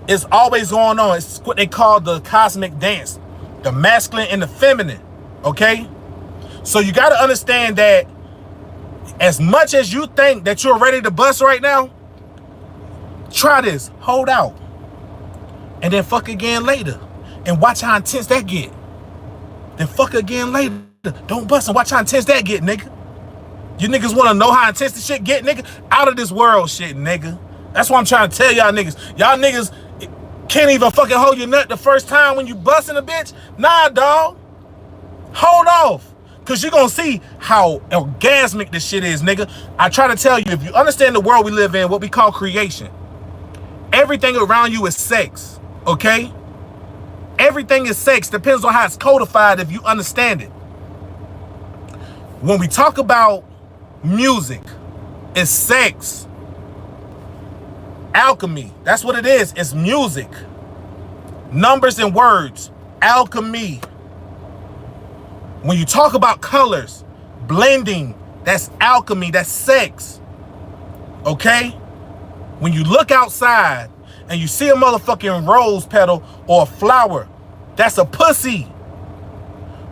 is always going on. It's what they call the cosmic dance, the masculine and the feminine, okay? So you got to understand that as much as you think that you're ready to bust right now, try this, hold out, and then fuck again later, and watch how intense that get. Then fuck again later. Don't bust and watch how intense that get, nigga. You niggas want to know how intense the shit get, nigga? Out of this world shit, nigga. That's what I'm trying to tell y'all niggas. Y'all niggas can't even fucking hold your nut the first time when you busting a bitch. Nah, dog. Hold off. Because you're going to see how orgasmic this shit is, nigga. I try to tell you, if you understand the world we live in, what we call creation, everything around you is sex, okay? Everything is sex. Depends on how it's codified if you understand it. When we talk about music, it's sex. Alchemy, that's what it is. It's music. Numbers and words. Alchemy. When you talk about colors, blending, that's alchemy, that's sex. Okay? When you look outside and you see a motherfucking rose petal or a flower, that's a pussy.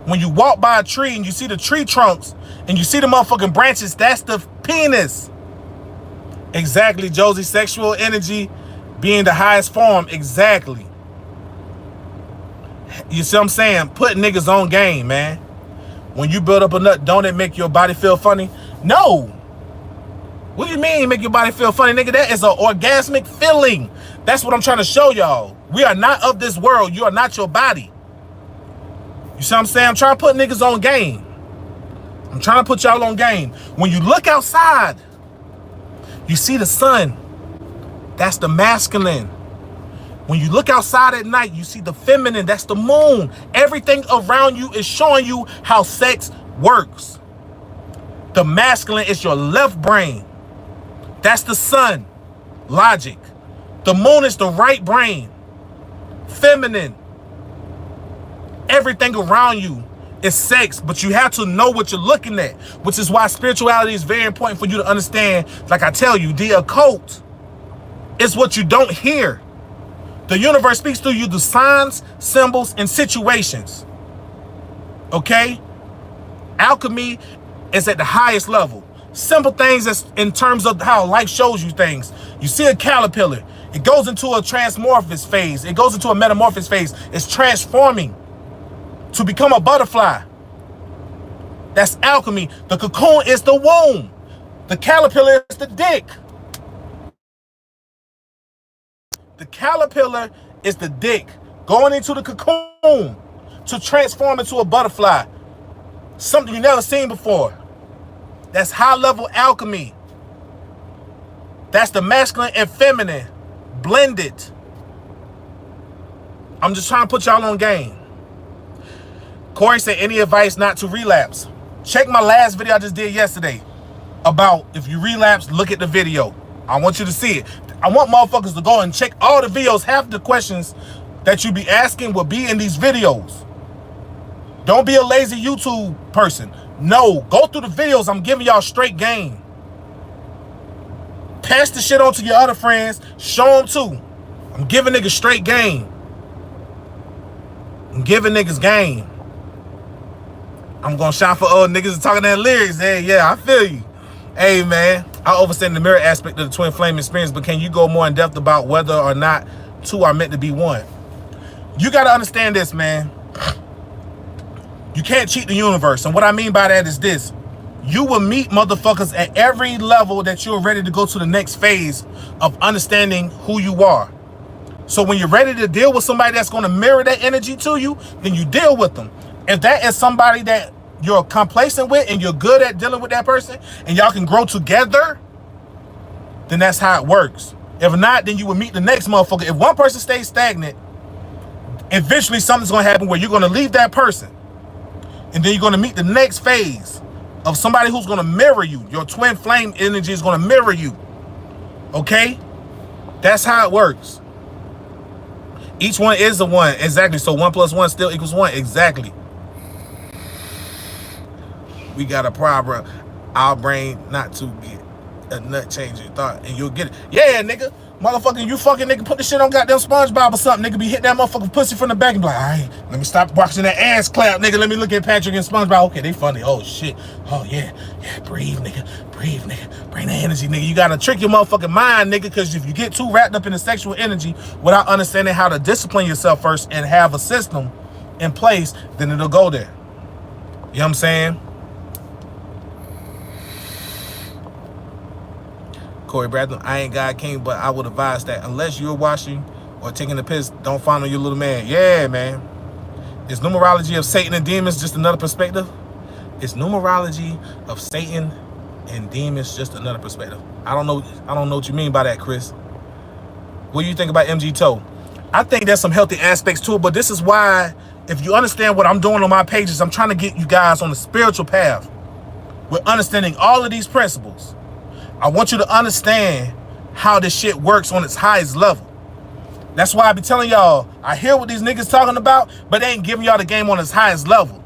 When you walk by a tree and you see the tree trunks and you see the motherfucking branches, that's the penis. Exactly, Josie. Sexual energy being the highest form. Exactly. You see what I'm saying? Put niggas on game, man. When you build up a nut, don't it make your body feel funny? No. What do you mean make your body feel funny, nigga? That is an orgasmic feeling. That's what I'm trying to show y'all. We are not of this world. You are not your body. You see what I'm saying? I'm trying to put niggas on game. I'm trying to put y'all on game. When you look outside, you see the sun. That's the masculine. When you look outside at night, you see the feminine. That's the moon. Everything around you is showing you how sex works. The masculine is your left brain. That's the sun. Logic. The moon is the right brain. Feminine. Everything around you is sex, but you have to know what you're looking at, which is why spirituality is very important for you to understand. Like I tell you, the occult is what you don't hear. The universe speaks to you through signs, symbols, and situations. Okay? Alchemy is at the highest level. Simple things as in terms of how life shows you things. You see a caterpillar. It goes into a transmorphous phase. It goes into a metamorphosis phase. It's transforming to become a butterfly. That's alchemy. The cocoon is the womb. The caterpillar is the dick. The caterpillar is the dick going into the cocoon to transform into a butterfly. Something you never seen before. That's high level alchemy. That's the masculine and feminine blended. I'm just trying to put y'all on game. Corey said, any advice not to relapse? Check my last video I just did yesterday about if you relapse, look at the video. I want you to see it. I want motherfuckers to go and check all the videos. Half the questions that you be asking will be in these videos. Don't be a lazy YouTube person. No, go through the videos. I'm giving y'all straight game. Pass the shit on to your other friends. Show them too. I'm giving niggas straight game. I'm giving niggas game. I'm gonna shout for old niggas talking that lyrics. Hey, yeah, I feel you. Hey, man, I understand the mirror aspect of the twin flame experience, but can you go more in depth about whether or not two are meant to be one? You gotta understand this, man. You can't cheat the universe. And what I mean by that is this. You will meet motherfuckers at every level that you're ready to go to the next phase of understanding who you are. So when you're ready to deal with somebody that's going to mirror that energy to you, then you deal with them. If that is somebody that you're complacent with and you're good at dealing with that person and y'all can grow together, then that's how it works. If not, then you will meet the next motherfucker. If one person stays stagnant, eventually something's going to happen where you're going to leave that person. And then you're going to meet the next phase of somebody who's going to mirror you. Your twin flame energy is going to mirror you. Okay? That's how it works. Each one is a one. Exactly. So 1 + 1 still equals 1. Exactly. We got a problem. Our brain not to get a nut changing thought. And you'll get it. Yeah, nigga. Motherfucker, you fucking nigga put the shit on goddamn SpongeBob or something. Nigga be hitting that motherfucking pussy from the back and be like, all right, let me stop watching that ass clap, nigga. Let me look at Patrick and SpongeBob. Okay, they funny. Oh, shit. Oh, yeah. Yeah, breathe, nigga. Breathe, nigga. Bring that energy, nigga. You gotta trick your motherfucking mind, nigga, because if you get too wrapped up in the sexual energy without understanding how to discipline yourself first and have a system in place, then it'll go there. You know what I'm saying? Corey Bradley, I ain't God King, but I would advise that unless you're washing or taking a piss, don't follow your little man. Yeah, man. Is numerology of Satan and demons just another perspective? Is numerology of Satan and demons just another perspective? I don't know what you mean by that, Chris. What do you think about MG Toe? I think there's some healthy aspects to it, but this is why, if you understand what I'm doing on my pages, I'm trying to get you guys on the spiritual path with understanding all of these principles. I want you to understand how this shit works on its highest level. That's why I be telling y'all, I hear what these niggas talking about, but they ain't giving y'all the game on its highest level.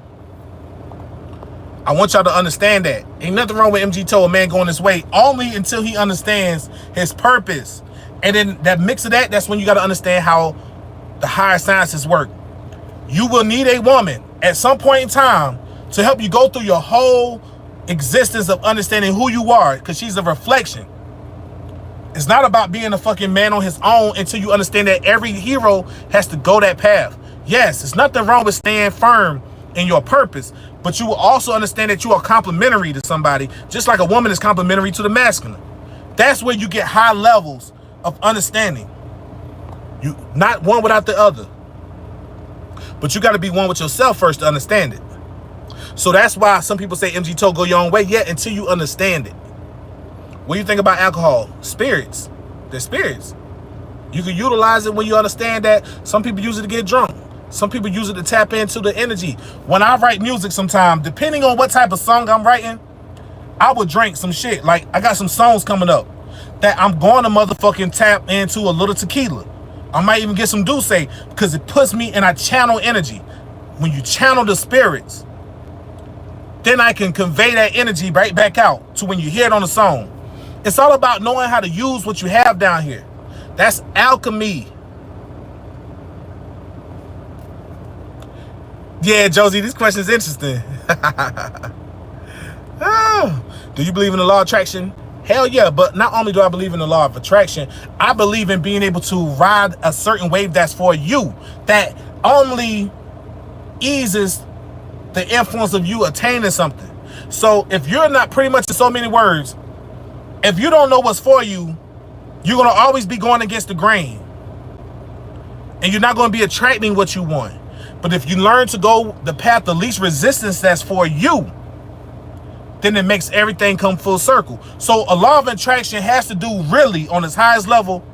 I want y'all to understand that. Ain't nothing wrong with MG Toe, a man going this way, only until he understands his purpose. And then that mix of that, that's when you got to understand how the higher sciences work. You will need a woman at some point in time to help you go through your whole existence of understanding who you are, because she's a reflection. It's not about being a fucking man on his own until you understand that every hero has to go that path. Yes, there's nothing wrong with staying firm in your purpose, but you will also understand that you are complementary to somebody, just like a woman is complementary to the masculine. That's where you get high levels of understanding. You not one without the other, but you got to be one with yourself first to understand it. So that's why some people say MG Toe, go your own way. Yeah, until you understand it. What do you think about alcohol? Spirits. They're spirits. You can utilize it when you understand that. Some people use it to get drunk. Some people use it to tap into the energy. When I write music sometimes, depending on what type of song I'm writing, I would drink some shit. Like, I got some songs coming up that I'm going to motherfucking tap into a little tequila. I might even get some Douce because it puts me and I channel energy. When you channel the spirits, then I can convey that energy right back out to when you hear it on the song. It's all about knowing how to use what you have down here. That's alchemy. Yeah, Josie, this question is interesting. Oh, do you believe in the law of attraction? Hell yeah, but not only do I believe in the law of attraction, I believe in being able to ride a certain wave that's for you, that only eases the influence of you attaining something. So if you're not, pretty much in so many words, if you don't know what's for you, you're going to always be going against the grain. And you're not going to be attracting what you want. But if you learn to go the path of least resistance that's for you, then it makes everything come full circle. So a law of attraction has to do really on its highest level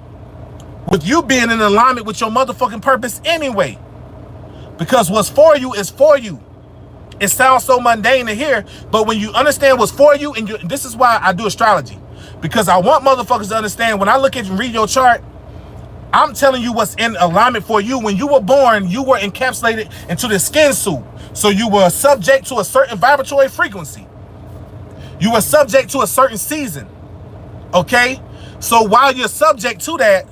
with you being in alignment with your motherfucking purpose anyway. Because what's for you is for you. It sounds so mundane to hear, but when you understand what's for you, and this is why I do astrology. Because I want motherfuckers to understand, when I look at and read your chart, I'm telling you what's in alignment for you. When you were born, you were encapsulated into the skin suit. So you were subject to a certain vibratory frequency. You were subject to a certain season. Okay? So while you're subject to that,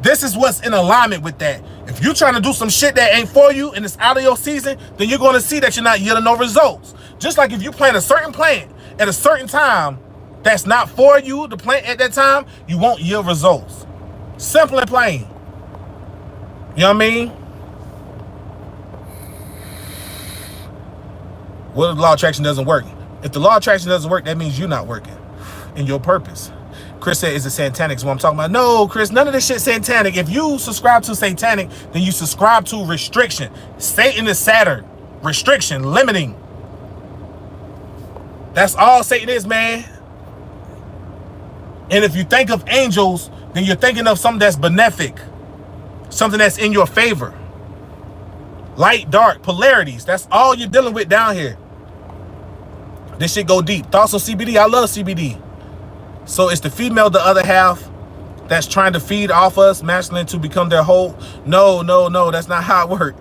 this is what's in alignment with that. If you're trying to do some shit that ain't for you and it's out of your season, then you're going to see that you're not yielding no results. Just like if you plant a certain plant at a certain time that's not for you to plant at that time, you won't yield results. Simple and plain. You know what I mean? What if the law of attraction doesn't work? If the law of attraction doesn't work, that means you're not working in your purpose. Chris said, is it satanic? Is what I'm talking about. No, Chris, none of this shit satanic. If you subscribe to satanic, then you subscribe to restriction. Satan is Saturn. Restriction, limiting. That's all Satan is, man. And if you think of angels, then you're thinking of something that's benefic. Something that's in your favor. Light, dark, polarities. That's all you're dealing with down here. This shit go deep. Thoughts on CBD? I love CBD. So it's the female, the other half, that's trying to feed off us, masculine, to become their whole. No, that's not how it works.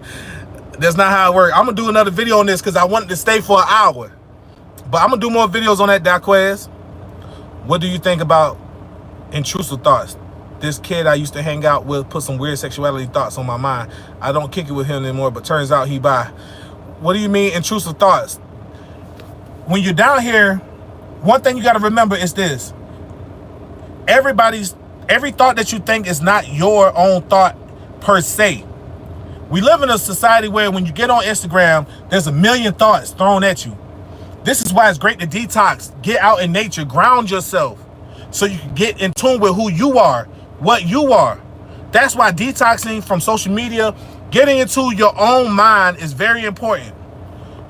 That's not how it works. I'm going to do another video on this because I wanted to stay for an hour. But I'm going to do more videos on that, Daquez. What do you think about intrusive thoughts? This kid I used to hang out with put some weird sexuality thoughts on my mind. I don't kick it with him anymore, but turns out he bi. What do you mean intrusive thoughts? When you're down here, one thing you got to remember is this. Every thought that you think is not your own thought per se. We live in a society where when you get on Instagram, there's a million thoughts thrown at you. This is why it's great to detox, get out in nature, ground yourself so you can get in tune with who you are, what you are. That's why detoxing from social media, getting into your own mind is very important.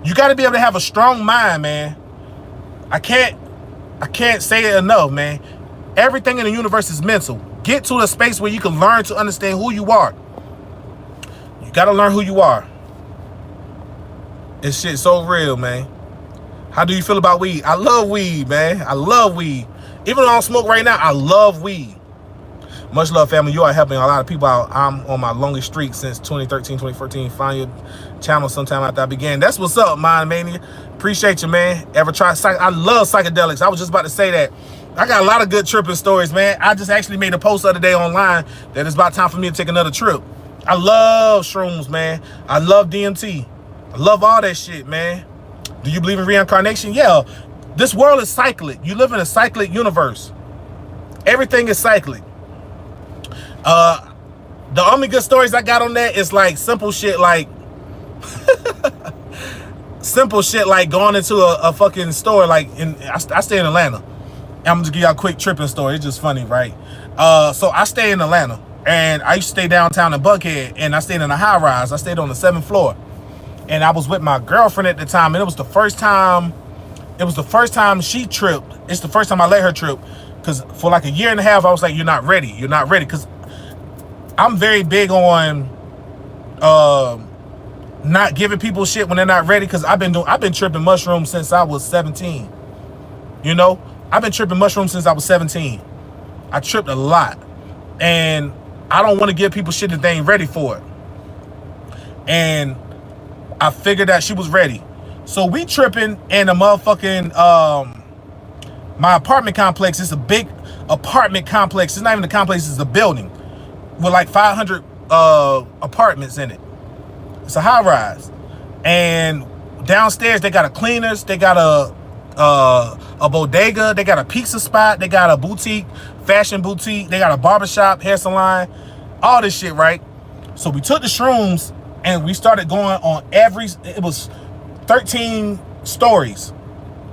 You got to be able to have a strong mind, man. I can't say it enough, man. Everything in the universe is mental. Get to a space where you can learn to understand who you are. You got to learn who you are. This shit's so real, man. How do you feel about weed? I love weed, man. I love weed. Even though I don't smoke right now, I love weed. Much love, family. You are helping a lot of people out. I'm on my longest streak since 2013, 2014. Find your channel sometime after I began. That's what's up, Mind Mania. Appreciate you, man. Ever try I love psychedelics. I was just about to say that. I got a lot of good tripping stories, man. I just actually made a post the other day online that it's about time for me to take another trip. I love shrooms, man. I love DMT. I love all that shit, man. Do you believe in reincarnation? Yeah. This world is cyclic. You live in a cyclic universe. Everything is cyclic. The only good stories I got on that is like simple shit like simple shit like going into a fucking store. Like I stay in Atlanta. I'm gonna just give y'all a quick tripping story. It's just funny, right? So I stay in Atlanta, and I used to stay downtown in Buckhead, and I stayed in a high rise. I stayed on the 7th floor, and I was with my girlfriend at the time, and it was the first time she tripped. It's the first time I let her trip, because for like a year and a half, I was like, you're not ready, because I'm very big on not giving people shit when they're not ready, because I've been tripping mushrooms since I was 17. You know, I've been tripping mushrooms since I was 17. I tripped a lot, and I don't want to give people shit that they ain't ready for it. And I figured that she was ready. So we tripping in a motherfucking my apartment complex. It's a big apartment complex. It's not even a complex, it's a building with like 500 apartments in it. It's a high rise. And downstairs they got a cleaners, they got a bodega, they got a pizza spot, they got a boutique, fashion boutique, they got a barbershop, hair salon, all this shit, right? So we took the shrooms and we started going on it was 13 stories,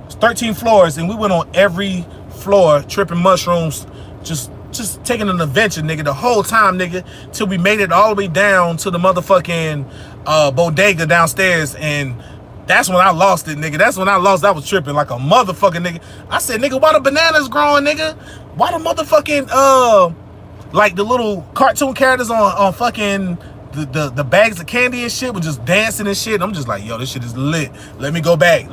13 floors, and we went on every floor tripping mushrooms, just just taking an adventure, nigga, the whole time, nigga, till we made it all the way down to the motherfucking bodega downstairs, and that's when I lost it, nigga. That's when I was tripping like a motherfucking nigga. I said, nigga, why the bananas growing, nigga? Why the motherfucking like the little cartoon characters on fucking the bags of candy and shit were just dancing and shit. I'm just like, yo, this shit is lit. Let me go back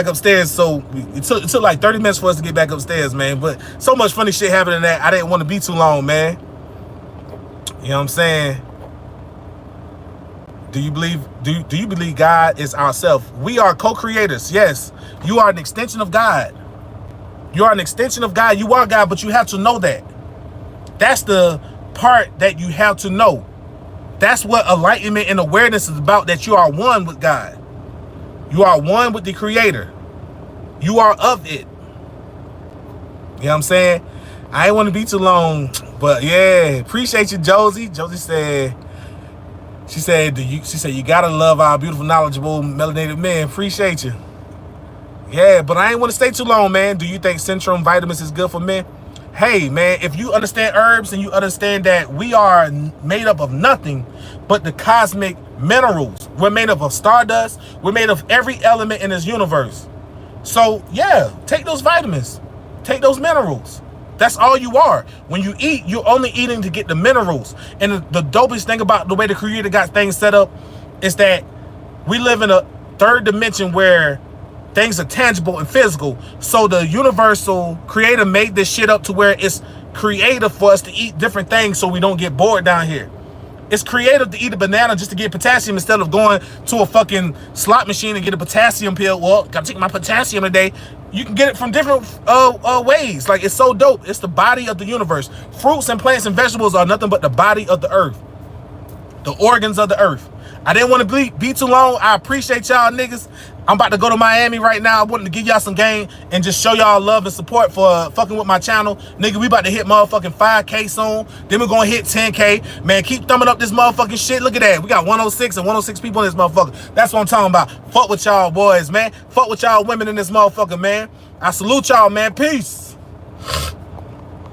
upstairs. So it took like 30 minutes for us to get back upstairs, man. But so much funny shit happening that I didn't want to be too long, man. You know what I'm saying? Do you believe God is ourself? We are co-creators. Yes, you are an extension of God. You are an extension of God. You are God, but you have to know that. That's the part that you have to know. That's what enlightenment and awareness is about, that you are one with God. You are one with the Creator. You are of it. You know what I'm saying? I ain't want to be too long, but yeah, appreciate you, Josie. Josie said, she said, you gotta love our beautiful, knowledgeable, melanated men. Appreciate you. Yeah, but I ain't want to stay too long, man. Do you think Centrum vitamins is good for men? Hey, man, if you understand herbs and you understand that we are made up of nothing but the cosmic minerals. We're made up of stardust. We're made of every element in this universe. So, yeah, take those vitamins. Take those minerals. That's all you are. When you eat, you're only eating to get the minerals. And the dopest thing about the way the Creator got things set up is that we live in a third dimension where things are tangible and physical. So the universal Creator made this shit up to where it's creative for us to eat different things so we don't get bored down here. It's creative to eat a banana just to get potassium instead of going to a fucking slot machine and get a potassium pill. Well, gotta take my potassium today. You can get it from different ways. Like, it's so dope. It's the body of the universe. Fruits and plants and vegetables are nothing but the body of the earth. The organs of the earth. I didn't want to be too long. I appreciate y'all niggas. I'm about to go to Miami right now. I wanted to give y'all some game and just show y'all love and support for fucking with my channel. Nigga, we about to hit motherfucking 5K soon. Then we're going to hit 10K. Man, keep thumbing up this motherfucking shit. Look at that. We got 106 and 106 people in this motherfucker. That's what I'm talking about. Fuck with y'all boys, man. Fuck with y'all women in this motherfucker, man. I salute y'all, man. Peace.